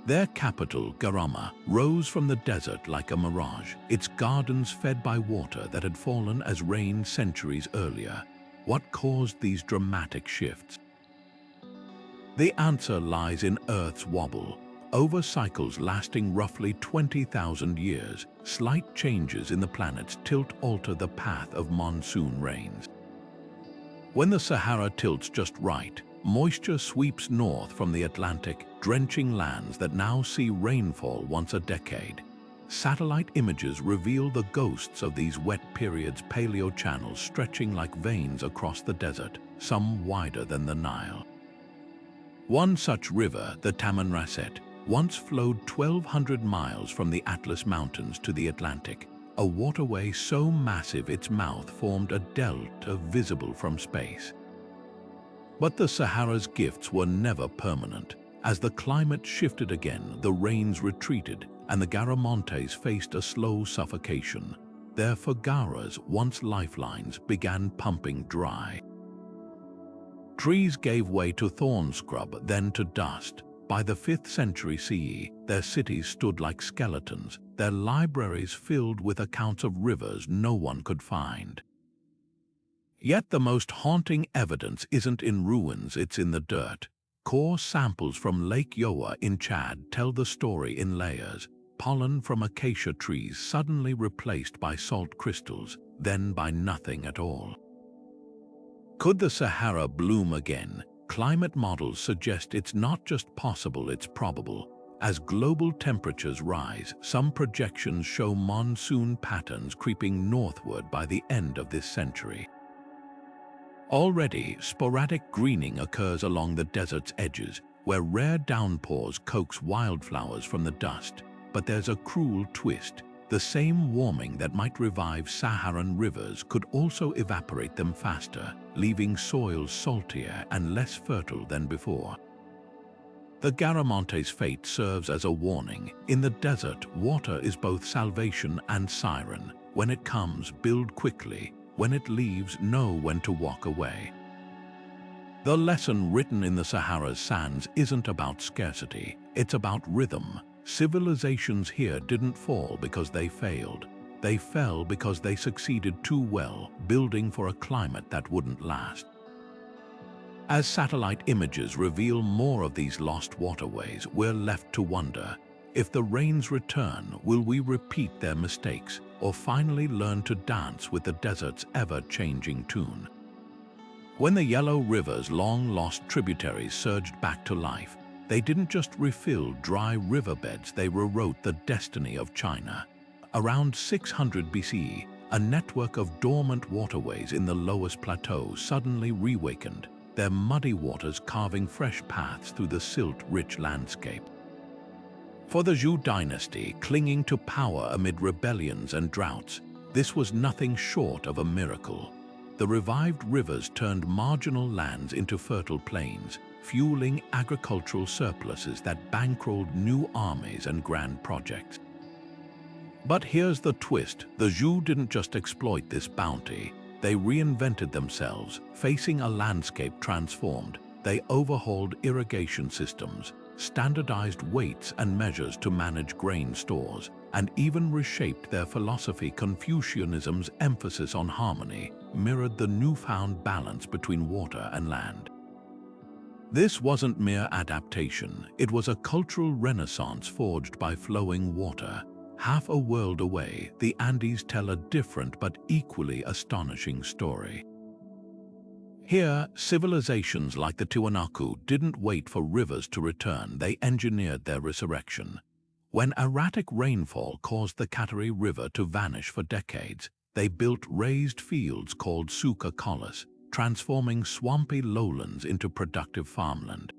Their capital, Garama, rose from the desert like a mirage, its gardens fed by water that had fallen as rain centuries earlier. What caused these dramatic shifts? The answer lies in Earth's wobble. Over cycles lasting roughly 20,000 years, slight changes in the planet's tilt alter the path of monsoon rains. When the Sahara tilts just right, moisture sweeps north from the Atlantic, drenching lands that now see rainfall once a decade. Satellite images reveal the ghosts of these wet periods, paleochannels stretching like veins across the desert, some wider than the Nile. One such river, the Tamanrasset, once flowed 1,200 miles from the Atlas Mountains to the Atlantic, a waterway so massive its mouth formed a delta visible from space. But the Sahara's gifts were never permanent. As the climate shifted again, the rains retreated, and the Garamontes faced a slow suffocation. Their fagaras, once lifelines, began pumping dry. Trees gave way to thorn scrub, then to dust. By the 5th century CE, their cities stood like skeletons, their libraries filled with accounts of rivers no one could find. Yet the most haunting evidence isn't in ruins, it's in the dirt. Core samples from Lake Yoa in Chad tell the story in layers. Pollen from acacia trees suddenly replaced by salt crystals, then by nothing at all. Could the Sahara bloom again? Climate models suggest it's not just possible, it's probable. As global temperatures rise, some projections show monsoon patterns creeping northward by the end of this century. Already, sporadic greening occurs along the desert's edges, where rare downpours coax wildflowers from the dust. But there's a cruel twist. The same warming that might revive Saharan rivers could also evaporate them faster, leaving soils saltier and less fertile than before. The Garamontes' fate serves as a warning. In the desert, water is both salvation and siren. When it comes, build quickly. When it leaves, know when to walk away. The lesson written in the Sahara's sands isn't about scarcity, it's about rhythm. Civilizations here didn't fall because they failed. They fell because they succeeded too well, building for a climate that wouldn't last. As satellite images reveal more of these lost waterways, we're left to wonder, if the rains return, will we repeat their mistakes or finally learn to dance with the desert's ever-changing tune? When the Yellow River's long-lost tributaries surged back to life, they didn't just refill dry riverbeds, they rewrote the destiny of China. Around 600 BCE, a network of dormant waterways in the lowest plateau suddenly reawakened, their muddy waters carving fresh paths through the silt-rich landscape. For the Zhou dynasty, clinging to power amid rebellions and droughts, this was nothing short of a miracle. The revived rivers turned marginal lands into fertile plains, fueling agricultural surpluses that bankrolled new armies and grand projects. But here's the twist, the Zhou didn't just exploit this bounty, they reinvented themselves, facing a landscape transformed. They overhauled irrigation systems, standardized weights and measures to manage grain stores, and even reshaped their philosophy. Confucianism's emphasis on harmony mirrored the newfound balance between water and land. This wasn't mere adaptation, it was a cultural renaissance forged by flowing water. Half a world away, the Andes tell a different but equally astonishing story. Here, civilizations like the Tiwanaku didn't wait for rivers to return, they engineered their resurrection. When erratic rainfall caused the Katari River to vanish for decades, they built raised fields called suka kolas, transforming swampy lowlands into productive farmland.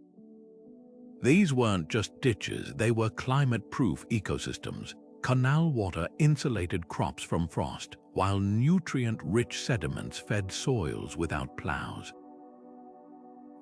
These weren't just ditches, they were climate-proof ecosystems. Canal water insulated crops from frost, while nutrient-rich sediments fed soils without plows.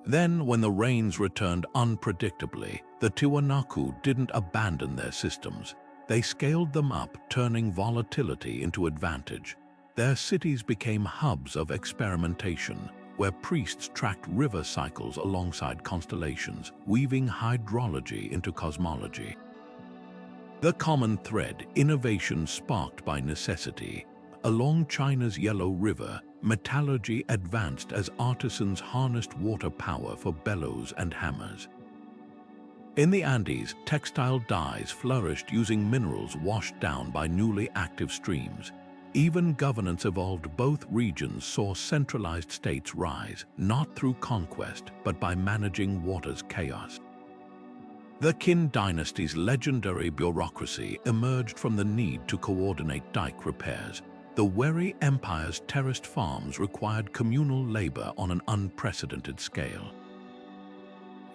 Then, when the rains returned unpredictably, the Tiwanaku didn't abandon their systems. They scaled them up, turning volatility into advantage. Their cities became hubs of experimentation, where priests tracked river cycles alongside constellations, weaving hydrology into cosmology. The common thread, innovation sparked by necessity. Along China's Yellow River, metallurgy advanced as artisans harnessed water power for bellows and hammers. In the Andes, textile dyes flourished using minerals washed down by newly active streams. Even governance evolved. Both regions saw centralized states rise, not through conquest, but by managing water's chaos. The Qin dynasty's legendary bureaucracy emerged from the need to coordinate dike repairs. The Wari Empire's terraced farms required communal labor on an unprecedented scale.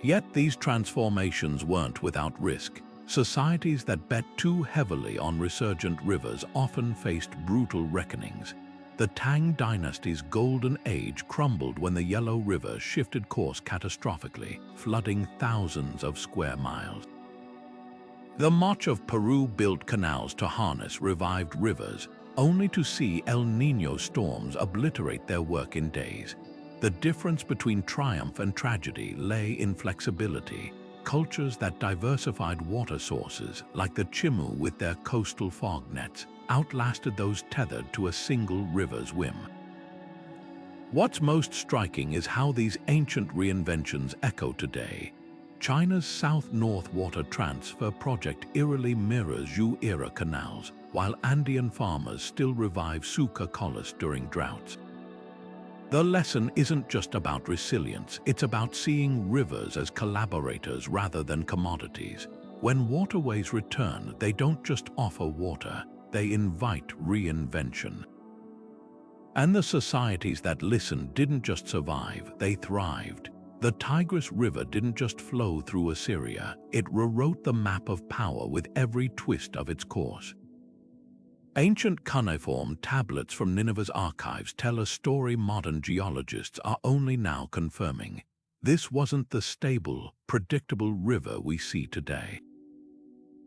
Yet these transformations weren't without risk. Societies that bet too heavily on resurgent rivers often faced brutal reckonings. The Tang dynasty's golden age crumbled when the Yellow River shifted course catastrophically, flooding thousands of square miles. The March of Peru built canals to harness revived rivers, only to see El Niño storms obliterate their work in days. The difference between triumph and tragedy lay in flexibility. Cultures that diversified water sources, like the Chimu with their coastal fog nets, outlasted those tethered to a single river's whim. What's most striking is how these ancient reinventions echo today. China's South-North Water Transfer project eerily mirrors Zhou-era canals, while Andean farmers still revive Suca collis during droughts. The lesson isn't just about resilience, it's about seeing rivers as collaborators rather than commodities. When waterways return, they don't just offer water, they invite reinvention. And the societies that listened didn't just survive, they thrived. The Tigris River didn't just flow through Assyria, it rewrote the map of power with every twist of its course. Ancient cuneiform tablets from Nineveh's archives tell a story modern geologists are only now confirming. This wasn't the stable, predictable river we see today.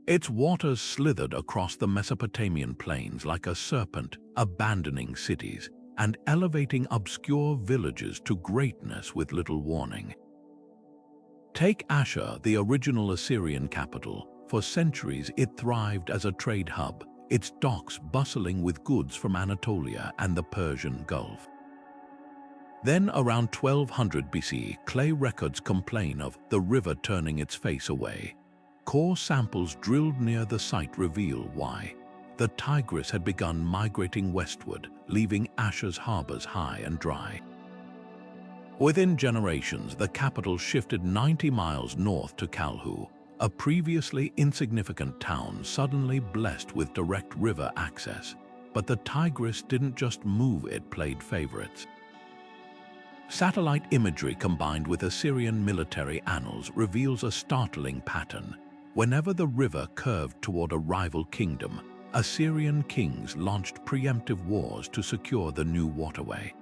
Its waters slithered across the Mesopotamian plains like a serpent, abandoning cities and elevating obscure villages to greatness with little warning. Take Ashur, the original Assyrian capital. For centuries it thrived as a trade hub, its docks bustling with goods from Anatolia and the Persian Gulf. Then around 1200 BC, clay records complain of the river turning its face away. Core samples drilled near the site reveal why. The Tigris had begun migrating westward, leaving Ashur's harbors high and dry. Within generations, the capital shifted 90 miles north to Kalhu, a previously insignificant town suddenly blessed with direct river access. But the Tigris didn't just move, it played favorites. Satellite imagery combined with Assyrian military annals reveals a startling pattern. Whenever the river curved toward a rival kingdom, Assyrian kings launched preemptive wars to secure the new waterway.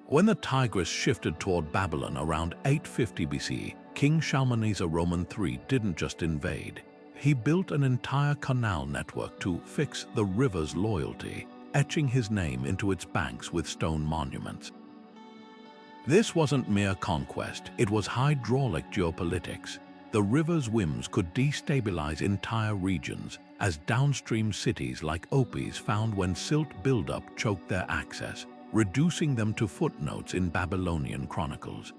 When the Tigris shifted toward Babylon around 850 BC, King Shalmaneser Roman III didn't just invade. He built an entire canal network to fix the river's loyalty, etching his name into its banks with stone monuments. This wasn't mere conquest, it was hydraulic geopolitics. The river's whims could destabilize entire regions, as downstream cities like Opis found when silt buildup choked their access, reducing them to footnotes in Babylonian chronicles.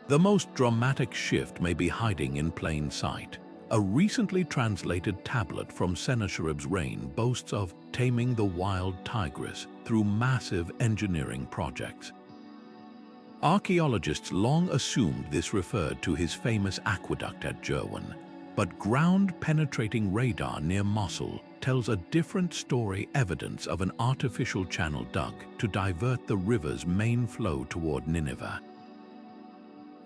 The most dramatic shift may be hiding in plain sight. A recently translated tablet from Sennacherib's reign boasts of taming the wild Tigris through massive engineering projects. Archaeologists long assumed this referred to his famous aqueduct at Jerwan, but ground-penetrating radar near Mosul tells a different story, evidence of an artificial channel dug to divert the river's main flow toward Nineveh.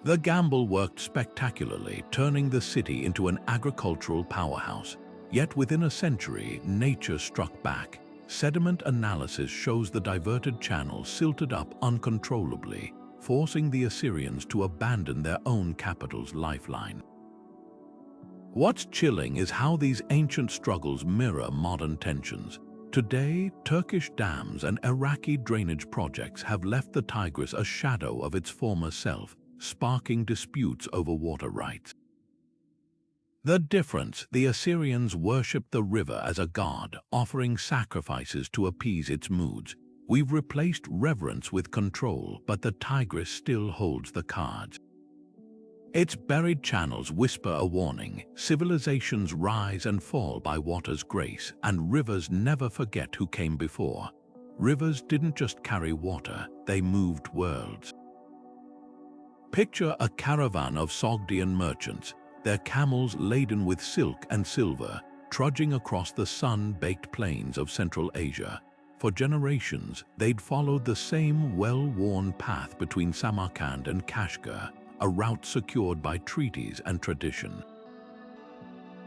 The gamble worked spectacularly, turning the city into an agricultural powerhouse. Yet within a century, nature struck back. Sediment analysis shows the diverted channel silted up uncontrollably, forcing the Assyrians to abandon their own capital's lifeline. What's chilling is how these ancient struggles mirror modern tensions. Today, Turkish dams and Iraqi drainage projects have left the Tigris a shadow of its former self, sparking disputes over water rights. The difference: the Assyrians worshipped the river as a god, offering sacrifices to appease its moods. We've replaced reverence with control, but the Tigris still holds the cards. Its buried channels whisper a warning. Civilizations rise and fall by water's grace, and rivers never forget who came before. Rivers didn't just carry water, they moved worlds. Picture a caravan of Sogdian merchants, their camels laden with silk and silver, trudging across the sun-baked plains of Central Asia. For generations, they'd followed the same well-worn path between Samarkand and Kashgar, a route secured by treaties and tradition.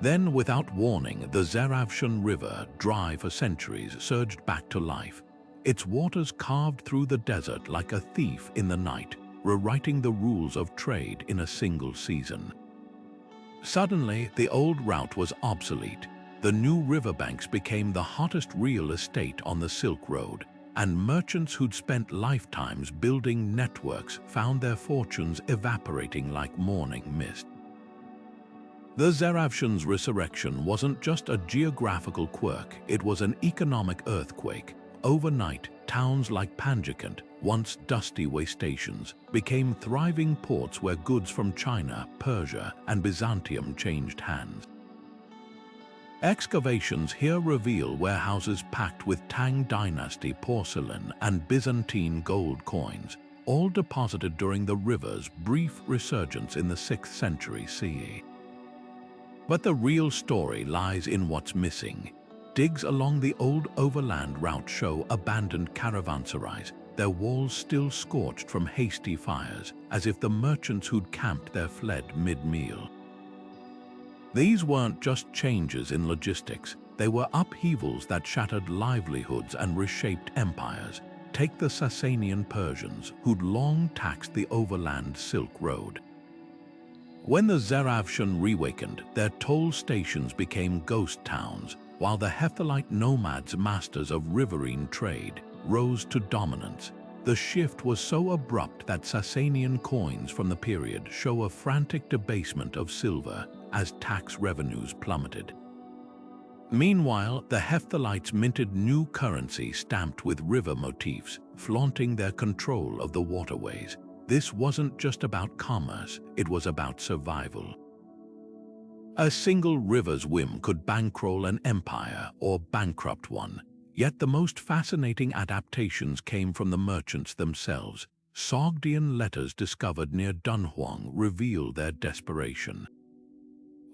Then, without warning, the Zarafshan River, dry for centuries, surged back to life. Its waters carved through the desert like a thief in the night, rewriting the rules of trade in a single season. Suddenly, the old route was obsolete. The new riverbanks became the hottest real estate on the Silk Road, and merchants who'd spent lifetimes building networks found their fortunes evaporating like morning mist. The Zarafshan's resurrection wasn't just a geographical quirk, it was an economic earthquake. Overnight, towns like Panjikent, once dusty way stations, became thriving ports where goods from China, Persia, and Byzantium changed hands. Excavations here reveal warehouses packed with Tang Dynasty porcelain and Byzantine gold coins, all deposited during the river's brief resurgence in the 6th century CE. But the real story lies in what's missing. Digs along the old overland route show abandoned caravanserais, their walls still scorched from hasty fires, as if the merchants who'd camped there fled mid-meal. These weren't just changes in logistics, they were upheavals that shattered livelihoods and reshaped empires. Take the Sasanian Persians, who'd long taxed the overland Silk Road. When the Zarafshan reawakened, their toll stations became ghost towns, while the Hephthalite nomads, masters of riverine trade, rose to dominance. The shift was so abrupt that Sasanian coins from the period show a frantic debasement of silver as tax revenues plummeted. Meanwhile, the Hephthalites minted new currency stamped with river motifs, flaunting their control of the waterways. This wasn't just about commerce, it was about survival. A single river's whim could bankroll an empire or bankrupt one. Yet the most fascinating adaptations came from the merchants themselves. Sogdian letters discovered near Dunhuang reveal their desperation.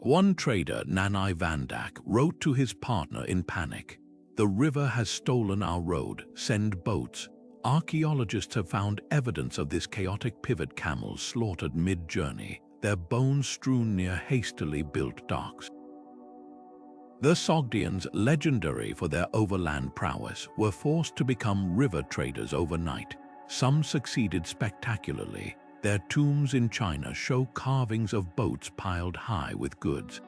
One trader, Nanai Vandak, wrote to his partner in panic, "The river has stolen our road, send boats." Archaeologists have found evidence of this chaotic pivot, camels slaughtered mid-journey, their bones strewn near hastily built docks. The Sogdians, legendary for their overland prowess, were forced to become river traders overnight. Some succeeded spectacularly. Their tombs in China show carvings of boats piled high with goods.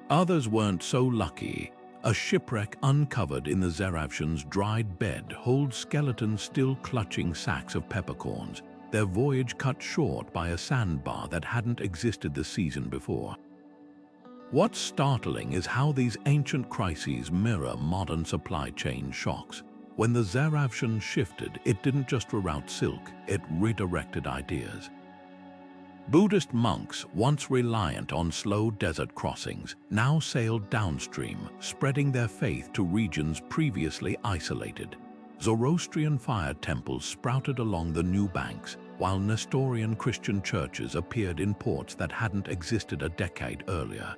Others weren't so lucky. A shipwreck uncovered in the Zarafshan's dried bed holds skeletons still clutching sacks of peppercorns, their voyage cut short by a sandbar that hadn't existed the season before. What's startling is how these ancient crises mirror modern supply chain shocks. When the Zarafshan shifted, it didn't just reroute silk, it redirected ideas. Buddhist monks, once reliant on slow desert crossings, now sailed downstream, spreading their faith to regions previously isolated. Zoroastrian fire temples sprouted along the new banks, while Nestorian Christian churches appeared in ports that hadn't existed a decade earlier.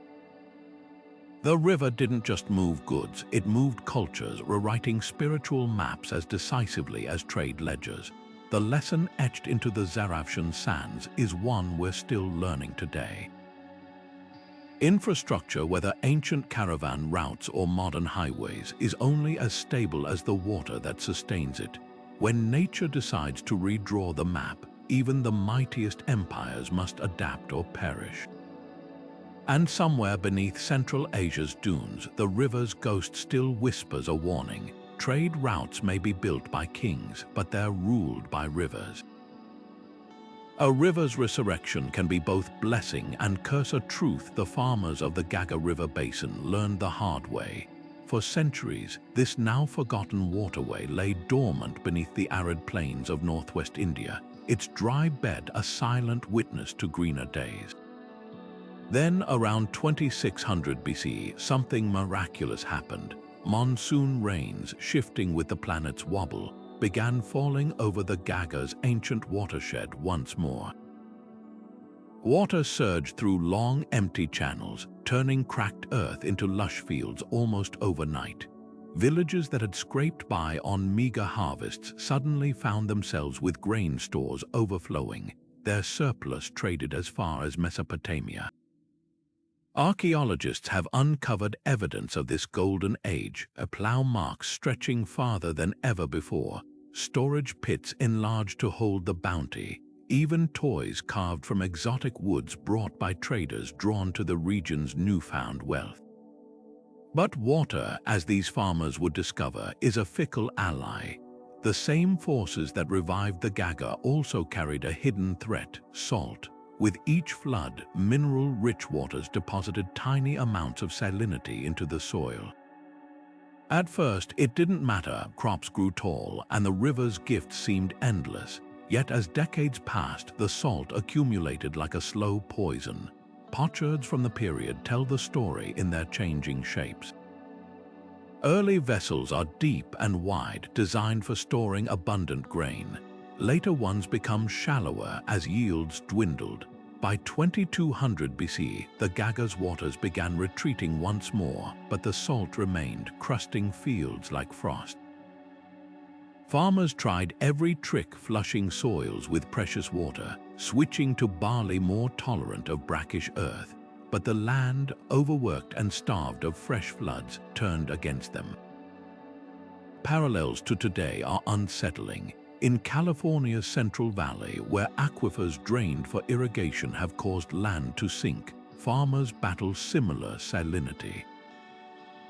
The river didn't just move goods, it moved cultures, rewriting spiritual maps as decisively as trade ledgers. The lesson etched into the Zarafshan sands is one we're still learning today. Infrastructure, whether ancient caravan routes or modern highways, is only as stable as the water that sustains it. When nature decides to redraw the map, even the mightiest empires must adapt or perish. And somewhere beneath Central Asia's dunes, the river's ghost still whispers a warning. Trade routes may be built by kings, but they're ruled by rivers. A river's resurrection can be both blessing and curse, a truth the farmers of the Gaggar River Basin learned the hard way. For centuries, this now forgotten waterway lay dormant beneath the arid plains of northwest India, its dry bed a silent witness to greener days. Then, around 2600 BC, something miraculous happened. Monsoon rains, shifting with the planet's wobble, began falling over the Gaggar's ancient watershed once more. Water surged through long, empty channels, turning cracked earth into lush fields almost overnight. Villages that had scraped by on meager harvests suddenly found themselves with grain stores overflowing, their surplus traded as far as Mesopotamia. Archaeologists have uncovered evidence of this golden age, plough marks stretching farther than ever before, storage pits enlarged to hold the bounty, even toys carved from exotic woods brought by traders drawn to the region's newfound wealth. But water, as these farmers would discover, is a fickle ally. The same forces that revived the Gaggar also carried a hidden threat: salt. With each flood, mineral-rich waters deposited tiny amounts of salinity into the soil. At first, it didn't matter. Crops grew tall, and the river's gift seemed endless. Yet as decades passed, the salt accumulated like a slow poison. Potsherds from the period tell the story in their changing shapes. Early vessels are deep and wide, designed for storing abundant grain. Later ones become shallower as yields dwindled. By 2200 BC, the Gaggar's waters began retreating once more, but the salt remained, crusting fields like frost. Farmers tried every trick, flushing soils with precious water, switching to barley more tolerant of brackish earth, but the land, overworked and starved of fresh floods, turned against them. Parallels to today are unsettling. In California's Central Valley, where aquifers drained for irrigation have caused land to sink, farmers battle similar salinity.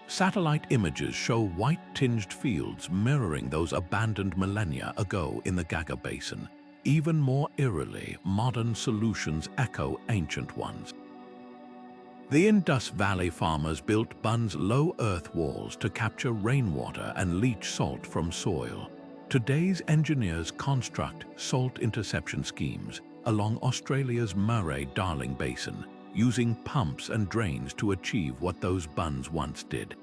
Satellite images show white-tinged fields mirroring those abandoned millennia ago in the Gaggar Basin. Even more eerily, modern solutions echo ancient ones. The Indus Valley farmers built bun's low earth walls to capture rainwater and leach salt from soil. Today's engineers construct salt interception schemes along Australia's Murray-Darling Basin, using pumps and drains to achieve what those buns once did.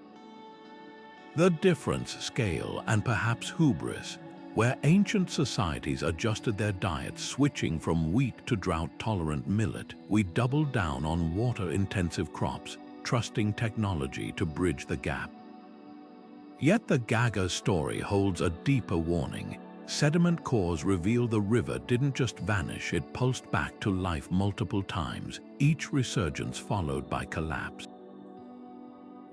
The difference, scale, and perhaps hubris. Where ancient societies adjusted their diets switching from wheat to drought-tolerant millet, we doubled down on water-intensive crops, trusting technology to bridge the gap. Yet the Gaggar story holds a deeper warning. Sediment cores reveal the river didn't just vanish, it pulsed back to life multiple times, each resurgence followed by collapse.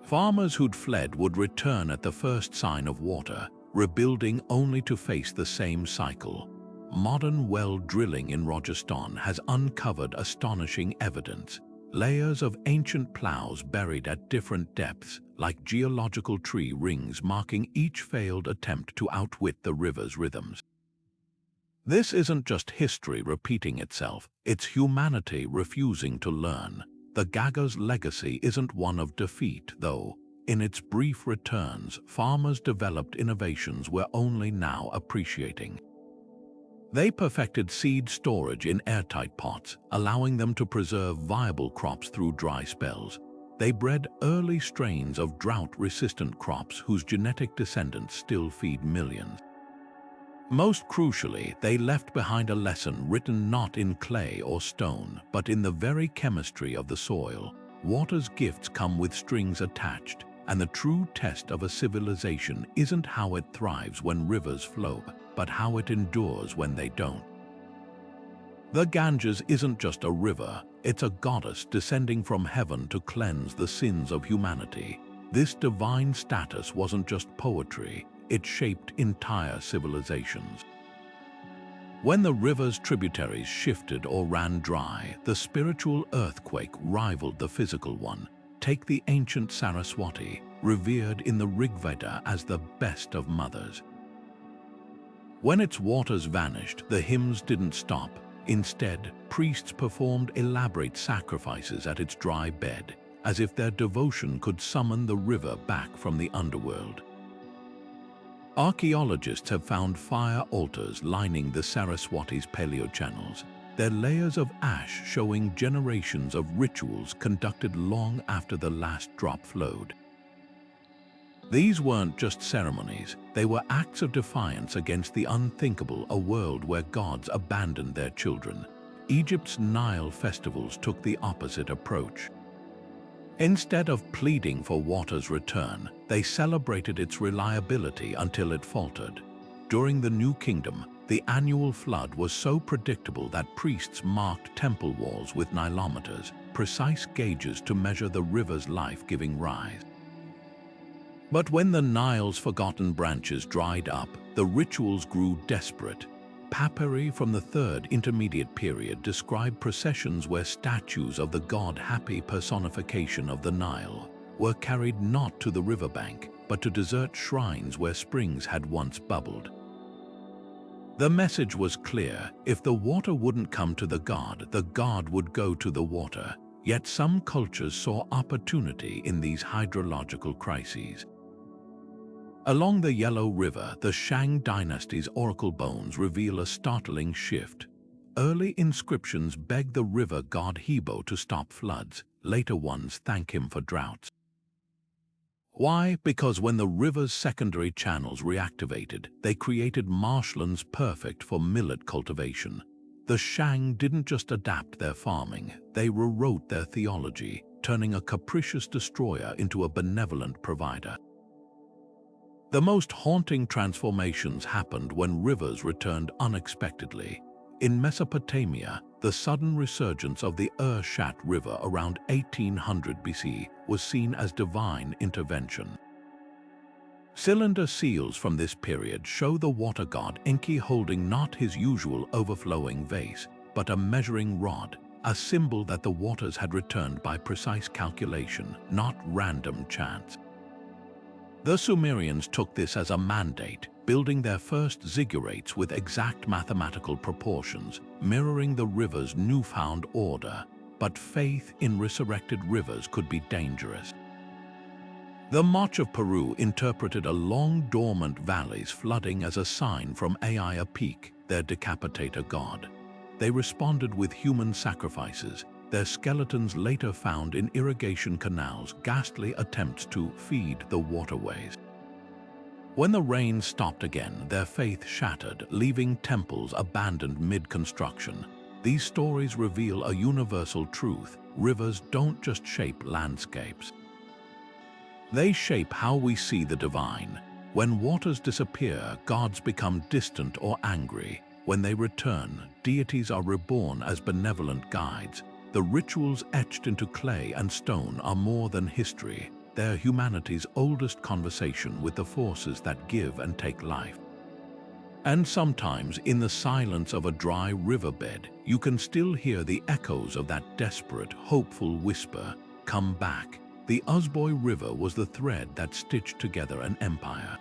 Farmers who'd fled would return at the first sign of water, rebuilding only to face the same cycle. Modern well drilling in Rajasthan has uncovered astonishing evidence. Layers of ancient ploughs buried at different depths, like geological tree rings marking each failed attempt to outwit the river's rhythms. This isn't just history repeating itself, it's humanity refusing to learn. The Gaggar's legacy isn't one of defeat, though. In its brief returns, farmers developed innovations we're only now appreciating. They perfected seed storage in airtight pots, allowing them to preserve viable crops through dry spells. They bred early strains of drought-resistant crops whose genetic descendants still feed millions. Most crucially, they left behind a lesson written not in clay or stone, but in the very chemistry of the soil. Water's gifts come with strings attached, and the true test of a civilization isn't how it thrives when rivers flow, but how it endures when they don't. The Ganges isn't just a river, it's a goddess descending from heaven to cleanse the sins of humanity. This divine status wasn't just poetry, it shaped entire civilizations. When the river's tributaries shifted or ran dry, the spiritual earthquake rivaled the physical one. Take the ancient Saraswati, revered in the Rigveda as the best of mothers. When its waters vanished, the hymns didn't stop. Instead, priests performed elaborate sacrifices at its dry bed, as if their devotion could summon the river back from the underworld. Archaeologists have found fire altars lining the Saraswati's paleochannels, their layers of ash showing generations of rituals conducted long after the last drop flowed. These weren't just ceremonies, they were acts of defiance against the unthinkable, a world where gods abandoned their children. Egypt's Nile festivals took the opposite approach. Instead of pleading for water's return, they celebrated its reliability until it faltered. During the New Kingdom, the annual flood was so predictable that priests marked temple walls with nilometers, precise gauges to measure the river's life-giving rise. But when the Nile's forgotten branches dried up, the rituals grew desperate. Papyri from the Third Intermediate Period describe processions where statues of the god-happy personification of the Nile were carried not to the riverbank, but to desert shrines where springs had once bubbled. The message was clear: if the water wouldn't come to the god would go to the water. Yet some cultures saw opportunity in these hydrological crises. Along the Yellow River, the Shang dynasty's oracle bones reveal a startling shift. Early inscriptions beg the river god Hebo to stop floods. Later ones thank him for droughts. Why? Because when the river's secondary channels reactivated, they created marshlands perfect for millet cultivation. The Shang didn't just adapt their farming, they rewrote their theology, turning a capricious destroyer into a benevolent provider. The most haunting transformations happened when rivers returned unexpectedly. In Mesopotamia, the sudden resurgence of the Urshat River around 1800 BC was seen as divine intervention. Cylinder seals from this period show the water god Enki holding not his usual overflowing vase, but a measuring rod, a symbol that the waters had returned by precise calculation, not random chance. The Sumerians took this as a mandate, building their first ziggurats with exact mathematical proportions, mirroring the river's newfound order. But faith in resurrected rivers could be dangerous. The March of Peru interpreted a long-dormant valley's flooding as a sign from Aya Peak, their decapitator god. They responded with human sacrifices, their skeletons later found in irrigation canals, ghastly attempts to feed the waterways. When the rain stopped again, their faith shattered, leaving temples abandoned mid-construction. These stories reveal a universal truth: rivers don't just shape landscapes. They shape how we see the divine. When waters disappear, gods become distant or angry. When they return, deities are reborn as benevolent guides. The rituals etched into clay and stone are more than history. They're humanity's oldest conversation with the forces that give and take life. And sometimes, in the silence of a dry riverbed, you can still hear the echoes of that desperate, hopeful whisper, "Come back." The Uzboy River was the thread that stitched together an empire.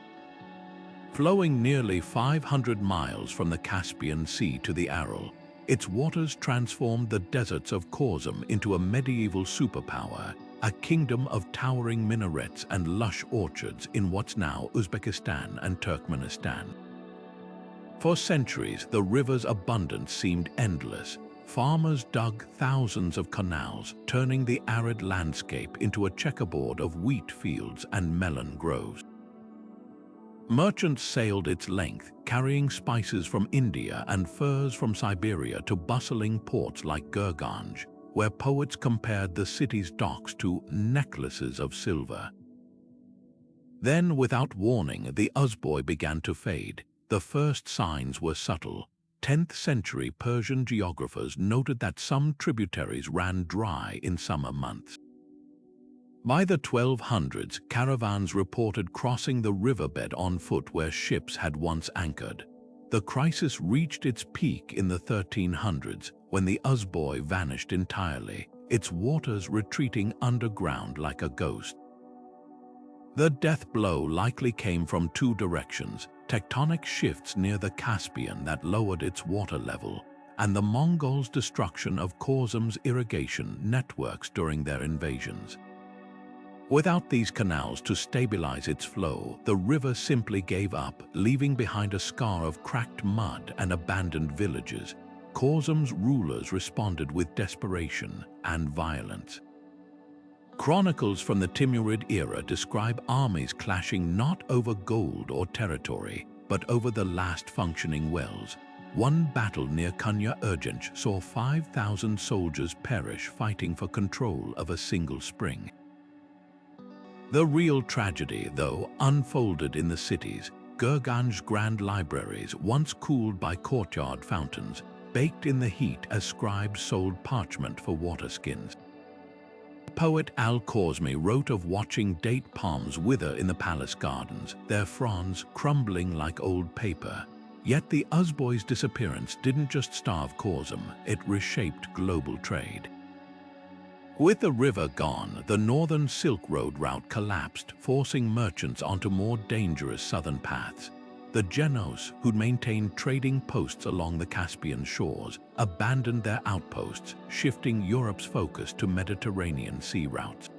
Flowing nearly 500 miles from the Caspian Sea to the Aral, its waters transformed the deserts of Khorzum into a medieval superpower, a kingdom of towering minarets and lush orchards in what's now Uzbekistan and Turkmenistan. For centuries, the river's abundance seemed endless. Farmers dug thousands of canals, turning the arid landscape into a checkerboard of wheat fields and melon groves. Merchants sailed its length, carrying spices from India and furs from Siberia to bustling ports like Gurganj, where poets compared the city's docks to necklaces of silver. Then, without warning, the Uzboy began to fade. The first signs were subtle. 10th century Persian geographers noted that some tributaries ran dry in summer months. By the 1200s, caravans reported crossing the riverbed on foot where ships had once anchored. The crisis reached its peak in the 1300s, when the Uzboy vanished entirely, its waters retreating underground like a ghost. The death blow likely came from two directions: tectonic shifts near the Caspian that lowered its water level, and the Mongols' destruction of Khorzum's irrigation networks during their invasions. Without these canals to stabilize its flow, the river simply gave up, leaving behind a scar of cracked mud and abandoned villages. Khwarezm's rulers responded with desperation and violence. Chronicles from the Timurid era describe armies clashing not over gold or territory, but over the last functioning wells. One battle near Urgench saw 5,000 soldiers perish fighting for control of a single spring. The real tragedy, though, unfolded in the cities. Gurganj's grand libraries, once cooled by courtyard fountains, baked in the heat as scribes sold parchment for water skins. Poet Al-Khwarizmi wrote of watching date palms wither in the palace gardens, their fronds crumbling like old paper. Yet the Uzboys' disappearance didn't just starve Khwarezm, it reshaped global trade. With the river gone, the northern Silk Road route collapsed, forcing merchants onto more dangerous southern paths. The Genos, who'd maintained trading posts along the Caspian shores, abandoned their outposts, shifting Europe's focus to Mediterranean sea routes.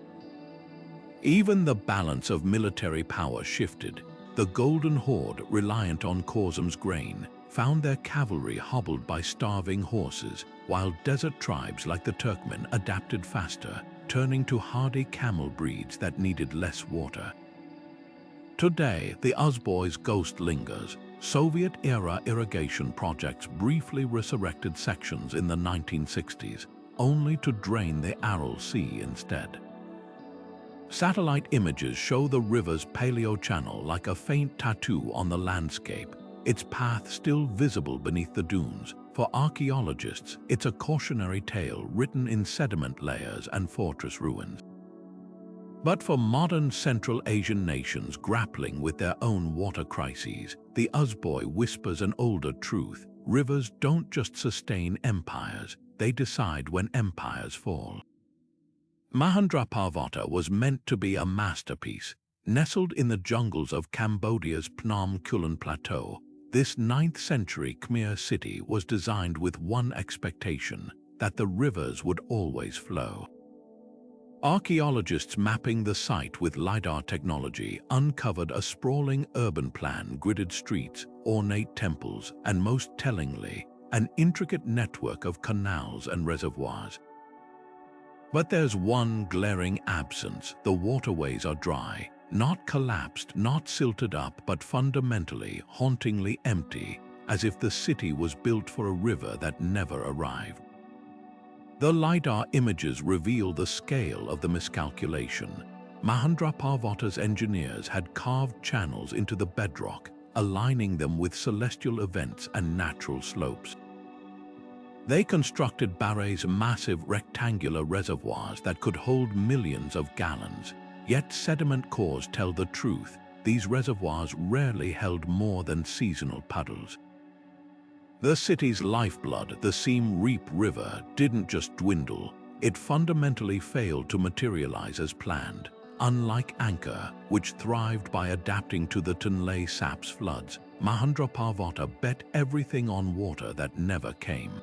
Even the balance of military power shifted. The Golden Horde, reliant on Khwarezm's grain, found their cavalry hobbled by starving horses, while desert tribes like the Turkmen adapted faster, turning to hardy camel breeds that needed less water. Today, the Uzboys' ghost lingers. Soviet-era irrigation projects briefly resurrected sections in the 1960s, only to drain the Aral Sea instead. Satellite images show the river's paleo-channel like a faint tattoo on the landscape, its path still visible beneath the dunes. For archaeologists, it's a cautionary tale written in sediment layers and fortress ruins. But for modern Central Asian nations grappling with their own water crises, the Uzboy whispers an older truth. Rivers don't just sustain empires, they decide when empires fall. Mahendraparvata was meant to be a masterpiece. Nestled in the jungles of Cambodia's Phnom Kulen Plateau, this 9th century Khmer city was designed with one expectation, that the rivers would always flow. Archaeologists mapping the site with LiDAR technology uncovered a sprawling urban plan, gridded streets, ornate temples, and most tellingly, an intricate network of canals and reservoirs. But there's one glaring absence: the waterways are dry, not collapsed, not silted up, but fundamentally, hauntingly empty, as if the city was built for a river that never arrived. The LiDAR images reveal the scale of the miscalculation. Mahendraparvata's engineers had carved channels into the bedrock, aligning them with celestial events and natural slopes. They constructed barrages, massive rectangular reservoirs that could hold millions of gallons. Yet sediment cores tell the truth. These reservoirs rarely held more than seasonal puddles. The city's lifeblood, the Siem Reap River, didn't just dwindle, it fundamentally failed to materialize as planned. Unlike Angkor, which thrived by adapting to the Tonle Sap's floods, Mahendraparvata bet everything on water that never came.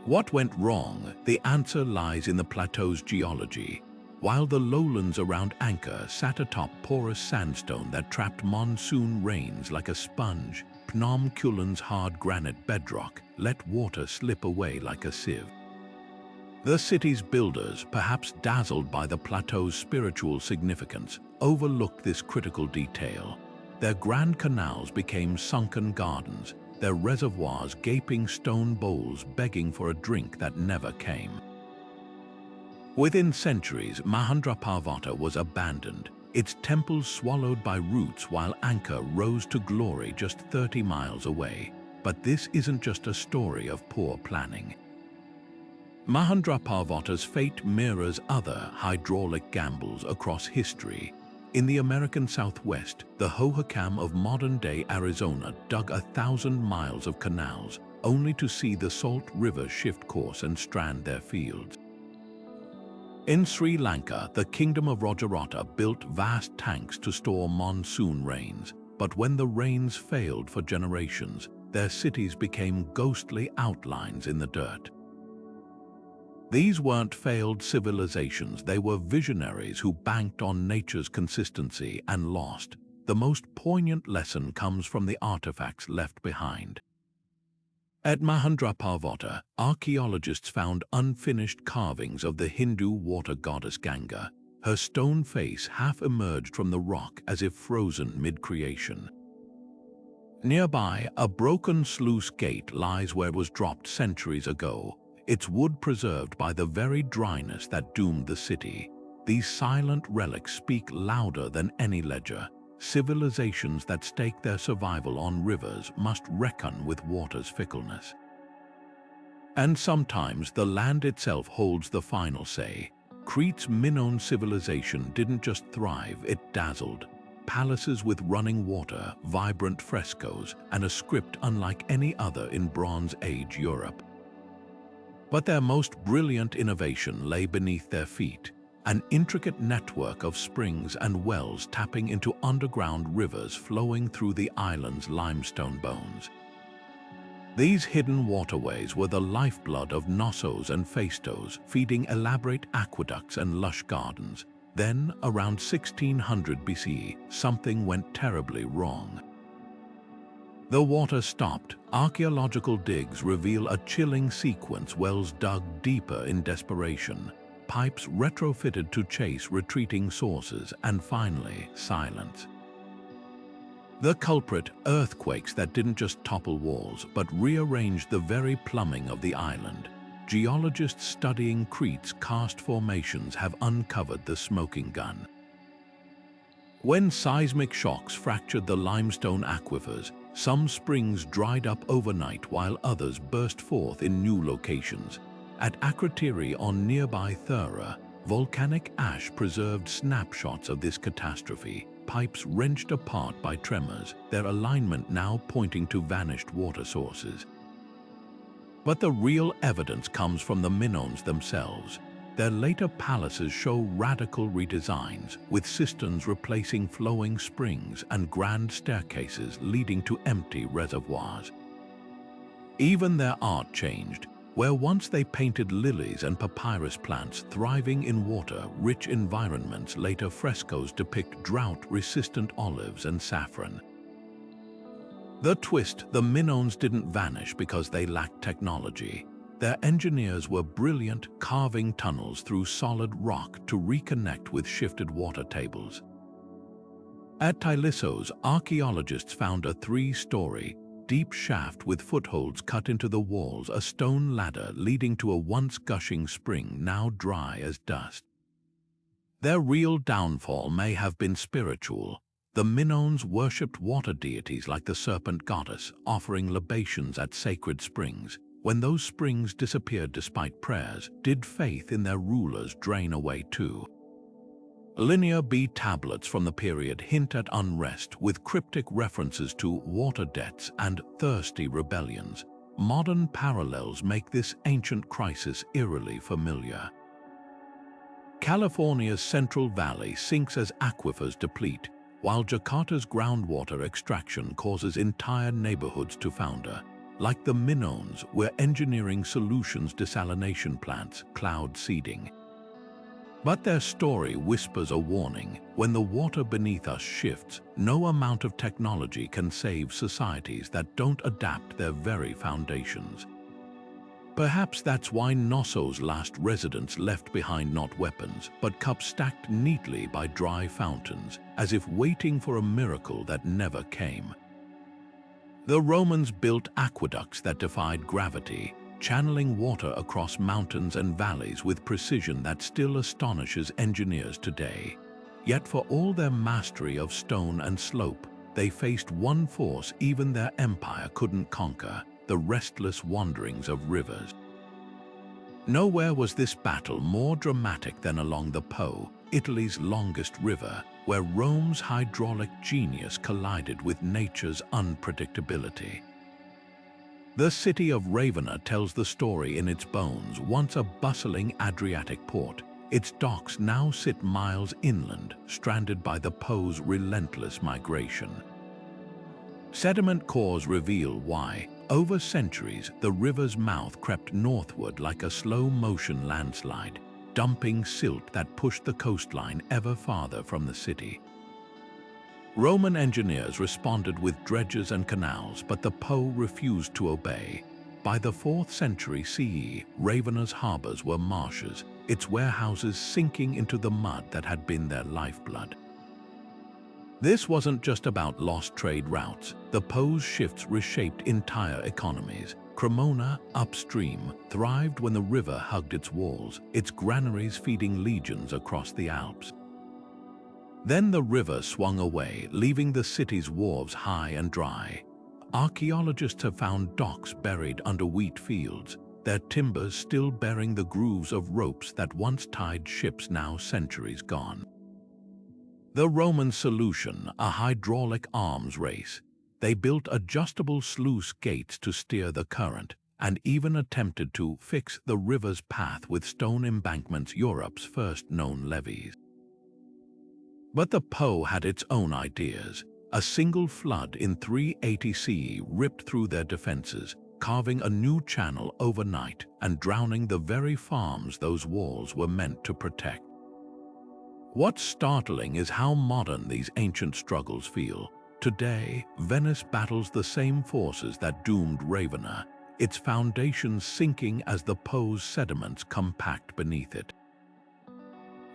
What went wrong? The answer lies in the plateau's geology. While the lowlands around Angkor sat atop porous sandstone that trapped monsoon rains like a sponge, Phnom Kulen's hard granite bedrock let water slip away like a sieve. The city's builders, perhaps dazzled by the plateau's spiritual significance, overlooked this critical detail. Their grand canals became sunken gardens, their reservoirs gaping stone bowls begging for a drink that never came. Within centuries, Mahendraparvata was abandoned, its temples swallowed by roots while Angkor rose to glory just 30 miles away. But this isn't just a story of poor planning. Mahendraparvata's fate mirrors other hydraulic gambles across history. In the American Southwest, the Hohokam of modern-day Arizona dug 1,000 miles of canals, only to see the Salt River shift course and strand their fields. In Sri Lanka, the Kingdom of Rajarata built vast tanks to store monsoon rains, but when the rains failed for generations, their cities became ghostly outlines in the dirt. These weren't failed civilizations, they were visionaries who banked on nature's consistency and lost. The most poignant lesson comes from the artifacts left behind. At Mahendraparvata, archaeologists found unfinished carvings of the Hindu water goddess Ganga. Her stone face half emerged from the rock as if frozen mid-creation. Nearby, a broken sluice gate lies where it was dropped centuries ago, its wood preserved by the very dryness that doomed the city. These silent relics speak louder than any ledger. Civilizations that stake their survival on rivers must reckon with water's fickleness. And sometimes the land itself holds the final say. Crete's Minoan civilization didn't just thrive, it dazzled. Palaces with running water, vibrant frescoes, and a script unlike any other in Bronze Age Europe. But their most brilliant innovation lay beneath their feet. An intricate network of springs and wells tapping into underground rivers flowing through the island's limestone bones. These hidden waterways were the lifeblood of Knossos and Phaistos, feeding elaborate aqueducts and lush gardens. Then, around 1600 BCE, something went terribly wrong. The water stopped. Archaeological digs reveal a chilling sequence, wells dug deeper in desperation, pipes retrofitted to chase retreating sources, and finally, silence. The culprit, earthquakes that didn't just topple walls, but rearranged the very plumbing of the island. Geologists studying Crete's karst formations have uncovered the smoking gun. When seismic shocks fractured the limestone aquifers, some springs dried up overnight while others burst forth in new locations. At Akrotiri on nearby Thera, volcanic ash preserved snapshots of this catastrophe, pipes wrenched apart by tremors, their alignment now pointing to vanished water sources. But the real evidence comes from the Minoans themselves. Their later palaces show radical redesigns, with cisterns replacing flowing springs and grand staircases leading to empty reservoirs. Even their art changed. Where once they painted lilies and papyrus plants thriving in water-rich environments, later frescoes depict drought-resistant olives and saffron. The twist: the Minoans didn't vanish because they lacked technology. Their engineers were brilliant, carving tunnels through solid rock to reconnect with shifted water tables. At Tylissos, archaeologists found a 3-story, deep shaft with footholds cut into the walls, a stone ladder leading to a once gushing spring now dry as dust. Their real downfall may have been spiritual. The Minoans worshipped water deities like the serpent goddess, offering libations at sacred springs. When those springs disappeared despite prayers, did faith in their rulers drain away too? Linear B tablets from the period hint at unrest, with cryptic references to water debts and thirsty rebellions. Modern parallels make this ancient crisis eerily familiar. California's Central Valley sinks as aquifers deplete, while Jakarta's groundwater extraction causes entire neighborhoods to founder. Like the Minoans, we're engineering solutions: desalination plants, cloud seeding. But their story whispers a warning. When the water beneath us shifts, no amount of technology can save societies that don't adapt their very foundations. Perhaps that's why Knossos' last residents left behind not weapons, but cups stacked neatly by dry fountains, as if waiting for a miracle that never came. The Romans built aqueducts that defied gravity, channeling water across mountains and valleys with precision that still astonishes engineers today. Yet for all their mastery of stone and slope, they faced one force even their empire couldn't conquer: the restless wanderings of rivers. Nowhere was this battle more dramatic than along the Po, Italy's longest river, where Rome's hydraulic genius collided with nature's unpredictability. The city of Ravenna tells the story in its bones. Once a bustling Adriatic port, its docks now sit miles inland, stranded by the Po's relentless migration. Sediment cores reveal why. Over centuries, the river's mouth crept northward like a slow-motion landslide, dumping silt that pushed the coastline ever farther from the city. Roman engineers responded with dredges and canals, but the Po refused to obey. By the 4th century CE, Ravenna's harbors were marshes, its warehouses sinking into the mud that had been their lifeblood. This wasn't just about lost trade routes. The Po's shifts reshaped entire economies. Cremona, upstream, thrived when the river hugged its walls, its granaries feeding legions across the Alps. Then the river swung away, leaving the city's wharves high and dry. Archaeologists have found docks buried under wheat fields, their timbers still bearing the grooves of ropes that once tied ships now centuries gone. The Roman solution, a hydraulic arms race. They built adjustable sluice gates to steer the current, and even attempted to fix the river's path with stone embankments, Europe's first known levees. But the Po had its own ideas. A single flood in 380 CE ripped through their defenses, carving a new channel overnight and drowning the very farms those walls were meant to protect. What's startling is how modern these ancient struggles feel. Today, Venice battles the same forces that doomed Ravenna, its foundations sinking as the Po's sediments compact beneath it.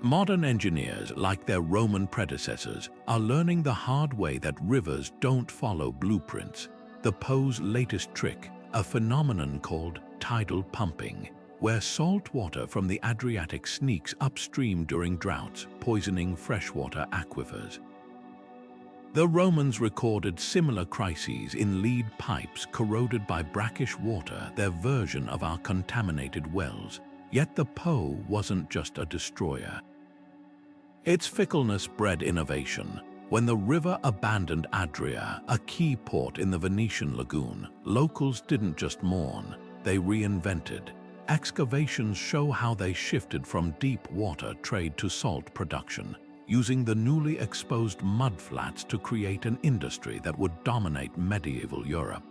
Modern engineers, like their Roman predecessors, are learning the hard way that rivers don't follow blueprints. The Po's latest trick, a phenomenon called tidal pumping, where salt water from the Adriatic sneaks upstream during droughts, poisoning freshwater aquifers. The Romans recorded similar crises in lead pipes corroded by brackish water, their version of our contaminated wells. Yet the Po wasn't just a destroyer. Its fickleness bred innovation. When the river abandoned Adria, a key port in the Venetian lagoon, locals didn't just mourn, they reinvented. Excavations show how they shifted from deep water trade to salt production, using the newly exposed mudflats to create an industry that would dominate medieval Europe.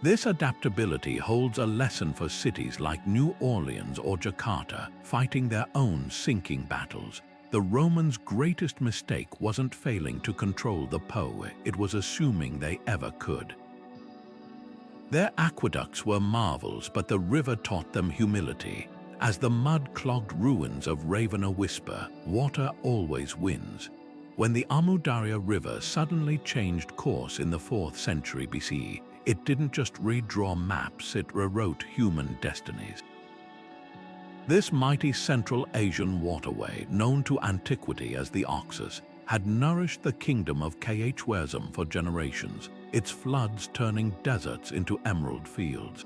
This adaptability holds a lesson for cities like New Orleans or Jakarta, fighting their own sinking battles. The Romans' greatest mistake wasn't failing to control the Po, it was assuming they ever could. Their aqueducts were marvels, but the river taught them humility. As the mud-clogged ruins of Ravenna whisper, water always wins. When the Amu Darya River suddenly changed course in the 4th century BCE, it didn't just redraw maps, it rewrote human destinies. This mighty Central Asian waterway, known to antiquity as the Oxus, had nourished the kingdom of Khwarezm for generations, its floods turning deserts into emerald fields.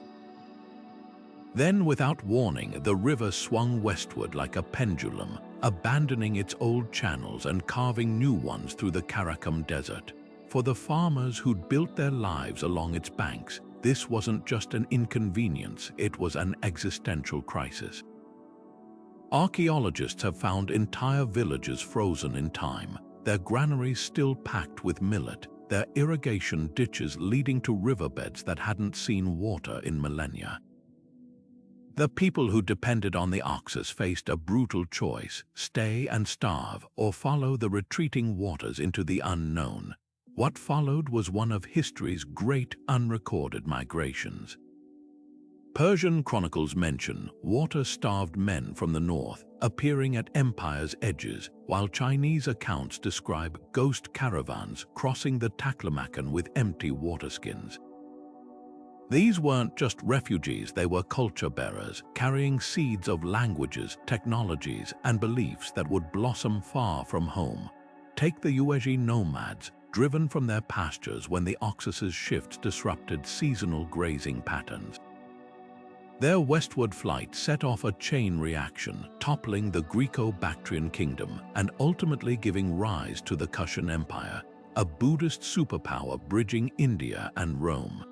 Then, without warning, the river swung westward like a pendulum, abandoning its old channels and carving new ones through the Karakum Desert. For the farmers who'd built their lives along its banks, this wasn't just an inconvenience, it was an existential crisis. Archaeologists have found entire villages frozen in time, their granaries still packed with millet, their irrigation ditches leading to riverbeds that hadn't seen water in millennia. The people who depended on the Oxus faced a brutal choice: stay and starve, or follow the retreating waters into the unknown. What followed was one of history's great unrecorded migrations. Persian chronicles mention water-starved men from the north appearing at empire's edges, while Chinese accounts describe ghost caravans crossing the Taklamakan with empty waterskins. These weren't just refugees, they were culture bearers, carrying seeds of languages, technologies, and beliefs that would blossom far from home. Take the Yuezhi nomads, driven from their pastures when the Oxus's shifts disrupted seasonal grazing patterns. Their westward flight set off a chain reaction, toppling the Greco-Bactrian kingdom and ultimately giving rise to the Kushan Empire, a Buddhist superpower bridging India and Rome.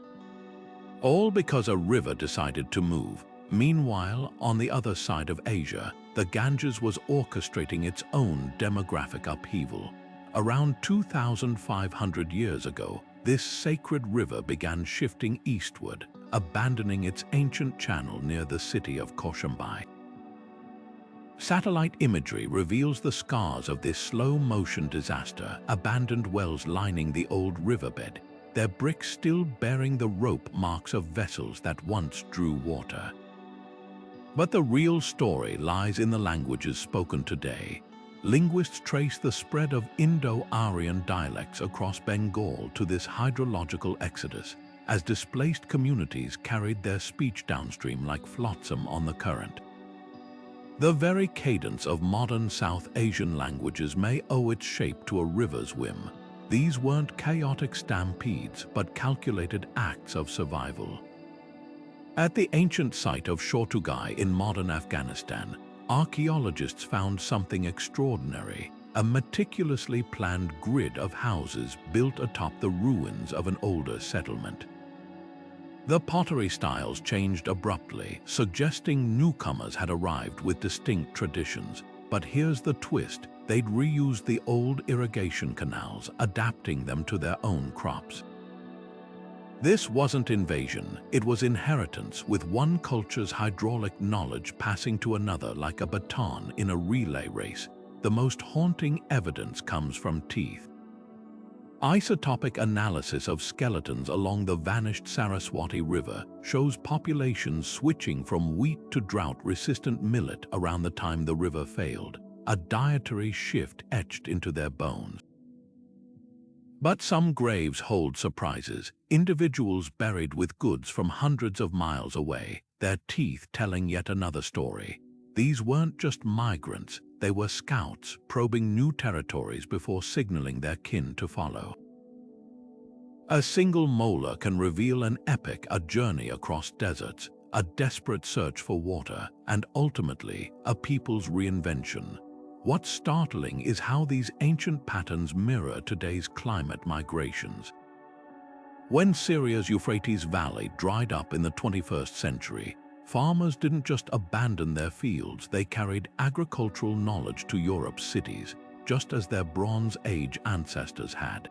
All because a river decided to move. Meanwhile, on the other side of Asia, the Ganges was orchestrating its own demographic upheaval. Around 2,500 years ago, this sacred river began shifting eastward, abandoning its ancient channel near the city of Cochabamba. Satellite imagery reveals the scars of this slow-motion disaster, abandoned wells lining the old riverbed, their bricks still bearing the rope marks of vessels that once drew water. But the real story lies in the languages spoken today. Linguists trace the spread of Indo-Aryan dialects across Bengal to this hydrological exodus, as displaced communities carried their speech downstream like flotsam on the current. The very cadence of modern South Asian languages may owe its shape to a river's whim. These weren't chaotic stampedes, but calculated acts of survival. At the ancient site of Shortugai in modern Afghanistan, archaeologists found something extraordinary, a meticulously planned grid of houses built atop the ruins of an older settlement. The pottery styles changed abruptly, suggesting newcomers had arrived with distinct traditions. But here's the twist: they'd reused the old irrigation canals, adapting them to their own crops. This wasn't invasion, it was inheritance, with one culture's hydraulic knowledge passing to another like a baton in a relay race. The most haunting evidence comes from teeth. Isotopic analysis of skeletons along the vanished Saraswati River shows populations switching from wheat to drought-resistant millet around the time the river failed, a dietary shift etched into their bones. But some graves hold surprises, individuals buried with goods from hundreds of miles away, their teeth telling yet another story. These weren't just migrants, they were scouts probing new territories before signaling their kin to follow. A single molar can reveal an epic, a journey across deserts, a desperate search for water, and ultimately, a people's reinvention. What's startling is how these ancient patterns mirror today's climate migrations. When Syria's Euphrates Valley dried up in the 21st century, farmers didn't just abandon their fields, they carried agricultural knowledge to Europe's cities, just as their Bronze Age ancestors had.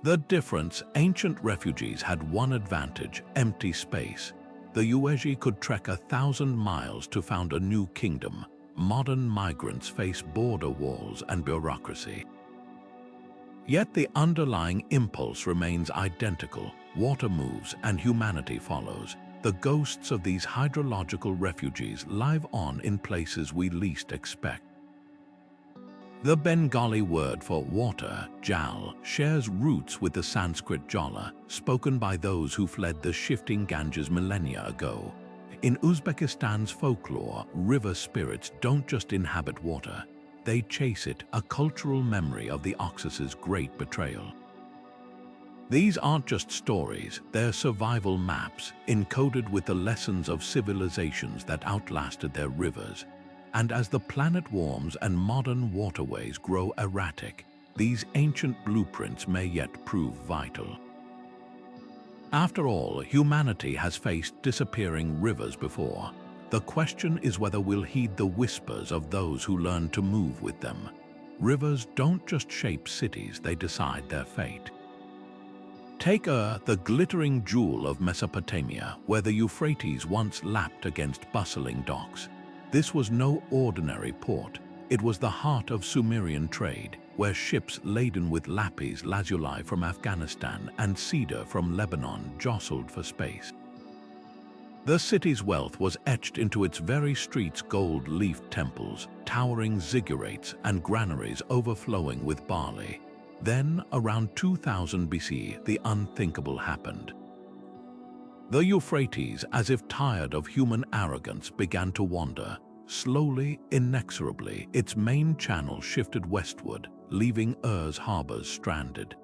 The difference: ancient refugees had one advantage: empty space. The Yuezhi could trek 1,000 miles to found a new kingdom. Modern migrants face border walls and bureaucracy. Yet the underlying impulse remains identical: water moves and humanity follows. The ghosts of these hydrological refugees live on in places we least expect. The Bengali word for water, jal, shares roots with the Sanskrit jala, spoken by those who fled the shifting Ganges millennia ago. In Uzbekistan's folklore, river spirits don't just inhabit water, they chase it, a cultural memory of the Oxus's great betrayal. These aren't just stories, they're survival maps, encoded with the lessons of civilizations that outlasted their rivers. And as the planet warms and modern waterways grow erratic, these ancient blueprints may yet prove vital. After all, humanity has faced disappearing rivers before. The question is whether we'll heed the whispers of those who learn to move with them. Rivers don't just shape cities, they decide their fate. Take the glittering jewel of Mesopotamia, where the Euphrates once lapped against bustling docks. This was no ordinary port. It was the heart of Sumerian trade, where ships laden with lapis lazuli from Afghanistan and cedar from Lebanon jostled for space. The city's wealth was etched into its very streets: gold-leafed temples, towering ziggurats, and granaries overflowing with barley. Then, around 2000 BC, the unthinkable happened. The Euphrates, as if tired of human arrogance, began to wander. Slowly, inexorably, its main channel shifted westward, leaving Ur's harbors stranded.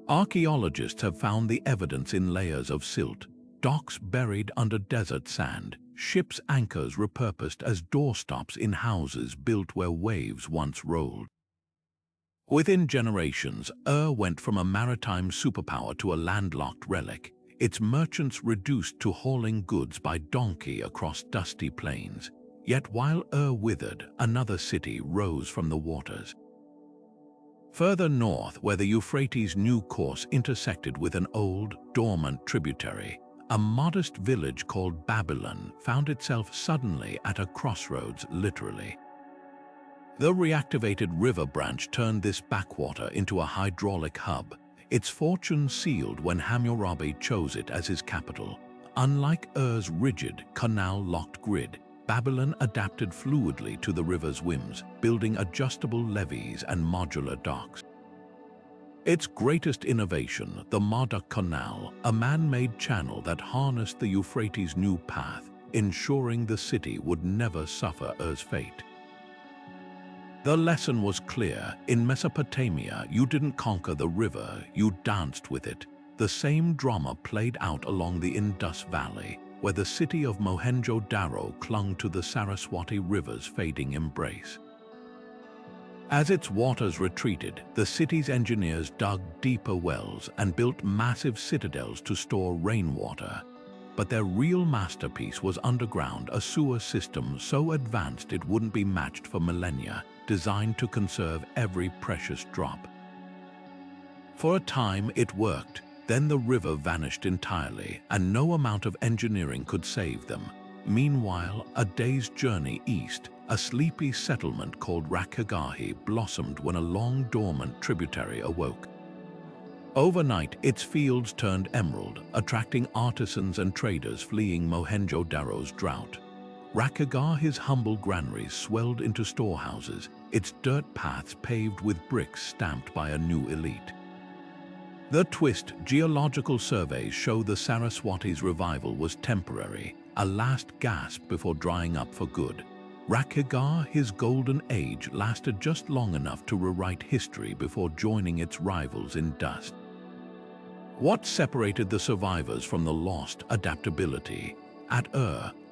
Archaeologists have found the evidence in layers of silt, docks buried under desert sand, ships' anchors repurposed as doorstops in houses built where waves once rolled. Within generations, went from a maritime superpower to a landlocked relic, its merchants reduced to hauling goods by donkey across dusty plains. Yet while withered, another city rose from the waters. Further north, where the Euphrates' new course intersected with an old, dormant tributary, a modest village called Babylon found itself suddenly at a crossroads, literally. The reactivated river branch turned this backwater into a hydraulic hub, its fortune sealed when Hammurabi chose it as his capital. Unlike Ur's rigid, canal-locked grid, Babylon adapted fluidly to the river's whims, building adjustable levees and modular docks. Its greatest innovation, the Marduk Canal, a man-made channel that harnessed the Euphrates' new path, ensuring the city would never suffer Ur's fate. The lesson was clear. In Mesopotamia, you didn't conquer the river, you danced with it. The same drama played out along the Indus Valley, where the city of Mohenjo-Daro clung to the Saraswati River's fading embrace. As its waters retreated, the city's engineers dug deeper wells and built massive citadels to store rainwater. But their real masterpiece was underground, a sewer system so advanced it wouldn't be matched for millennia, designed to conserve every precious drop. For a time it worked, then the river vanished entirely, and no amount of engineering could save them. Meanwhile, a day's journey east, a sleepy settlement called Rakhigahi blossomed when a long-dormant tributary awoke. Overnight, its fields turned emerald, attracting artisans and traders fleeing Mohenjo-Daro's drought. Rakhigahi's humble granaries swelled into storehouses, its dirt paths paved with bricks stamped by a new elite. The twist: geological surveys show the Saraswati's revival was temporary, a last gasp before drying up for good. Rakhigahi's golden age lasted just long enough to rewrite history before joining its rivals in dust. What separated the survivors from the lost? Adaptability. At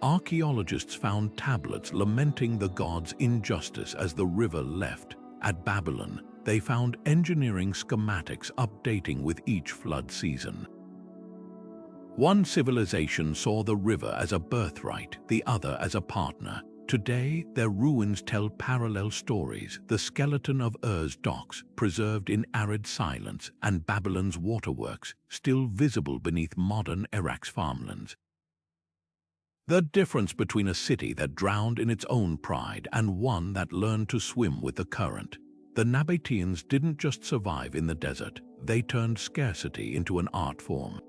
archaeologists found tablets lamenting the gods' injustice as the river left. At Babylon, they found engineering schematics updating with each flood season. One civilization saw the river as a birthright, the other as a partner. Today, their ruins tell parallel stories: the skeleton of Ur's docks, preserved in arid silence, and Babylon's waterworks, still visible beneath modern Iraq's farmlands. The difference between a city that drowned in its own pride and one that learned to swim with the current. The Nabatians didn't just survive in the desert, they turned scarcity into an art form.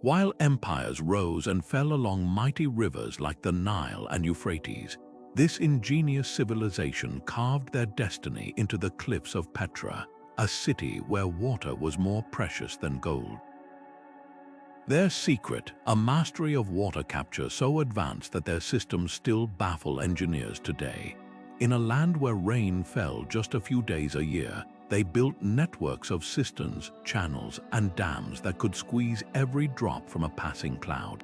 While empires rose and fell along mighty rivers like the Nile and Euphrates, this ingenious civilization carved their destiny into the cliffs of Petra, a city where water was more precious than gold. Their secret, a mastery of water capture so advanced that their systems still baffle engineers today. In a land where rain fell just a few days a year, they built networks of cisterns, channels, and dams that could squeeze every drop from a passing cloud.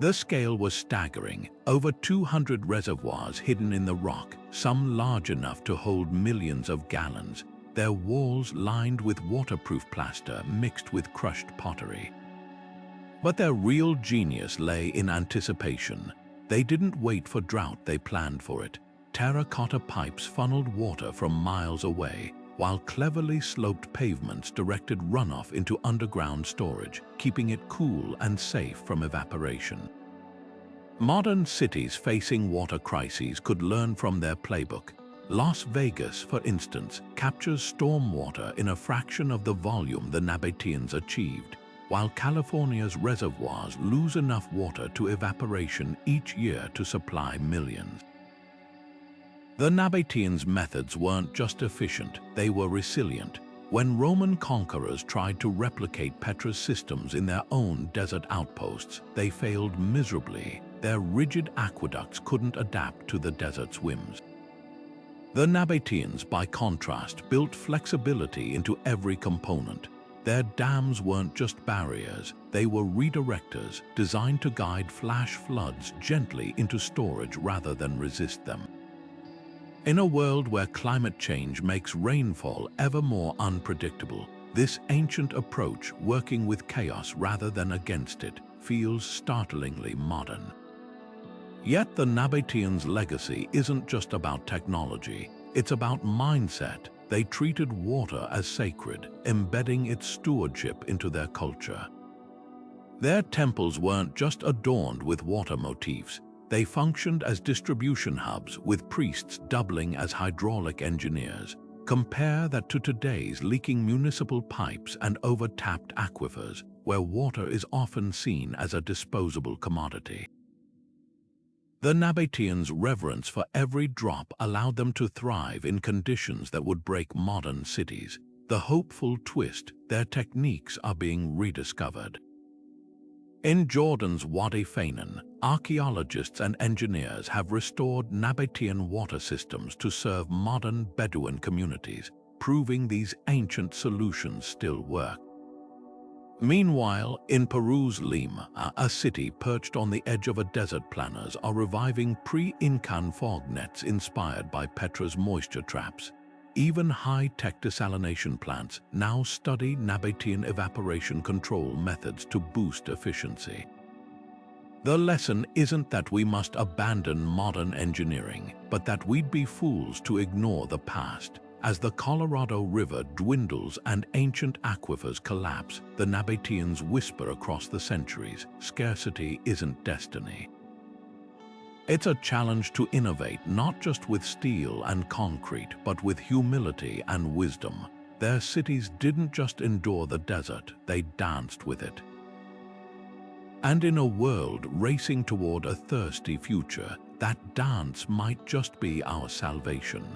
The scale was staggering: over 200 reservoirs hidden in the rock, some large enough to hold millions of gallons, their walls lined with waterproof plaster mixed with crushed pottery. But their real genius lay in anticipation. They didn't wait for drought, they planned for it. Terracotta pipes funneled water from miles away, while cleverly sloped pavements directed runoff into underground storage, keeping it cool and safe from evaporation. Modern cities facing water crises could learn from their playbook. Las Vegas, for instance, captures stormwater in a fraction of the volume the Nabatians achieved, while California's reservoirs lose enough water to evaporation each year to supply millions. The Nabatians' methods weren't just efficient, they were resilient. When Roman conquerors tried to replicate Petra's systems in their own desert outposts, they failed miserably. Their rigid aqueducts couldn't adapt to the desert's whims. The Nabatians, by contrast, built flexibility into every component. Their dams weren't just barriers, they were redirectors designed to guide flash floods gently into storage rather than resist them. In a world where climate change makes rainfall ever more unpredictable, this ancient approach, working with chaos rather than against it, feels startlingly modern. Yet the Nabatians' legacy isn't just about technology. It's about mindset. They treated water as sacred, embedding its stewardship into their culture. Their temples weren't just adorned with water motifs. They functioned as distribution hubs, with priests doubling as hydraulic engineers. Compare that to today's leaking municipal pipes and over-tapped aquifers, where water is often seen as a disposable commodity. The Nabatians' reverence for every drop allowed them to thrive in conditions that would break modern cities. The hopeful twist: their techniques are being rediscovered. In Jordan's Wadi Fainan, archaeologists and engineers have restored Nabatian water systems to serve modern Bedouin communities, proving these ancient solutions still work. Meanwhile, in Peru's Lima, a city perched on the edge of a desert, planners are reviving pre-Incan fog nets inspired by Petra's moisture traps. Even high-tech desalination plants now study Nabatian evaporation control methods to boost efficiency. The lesson isn't that we must abandon modern engineering, but that we'd be fools to ignore the past. As the Colorado River dwindles and ancient aquifers collapse, the Nabatians whisper across the centuries: scarcity isn't destiny. It's a challenge to innovate not just with steel and concrete, but with humility and wisdom. Their cities didn't just endure the desert, they danced with it. And in a world racing toward a thirsty future, that dance might just be our salvation.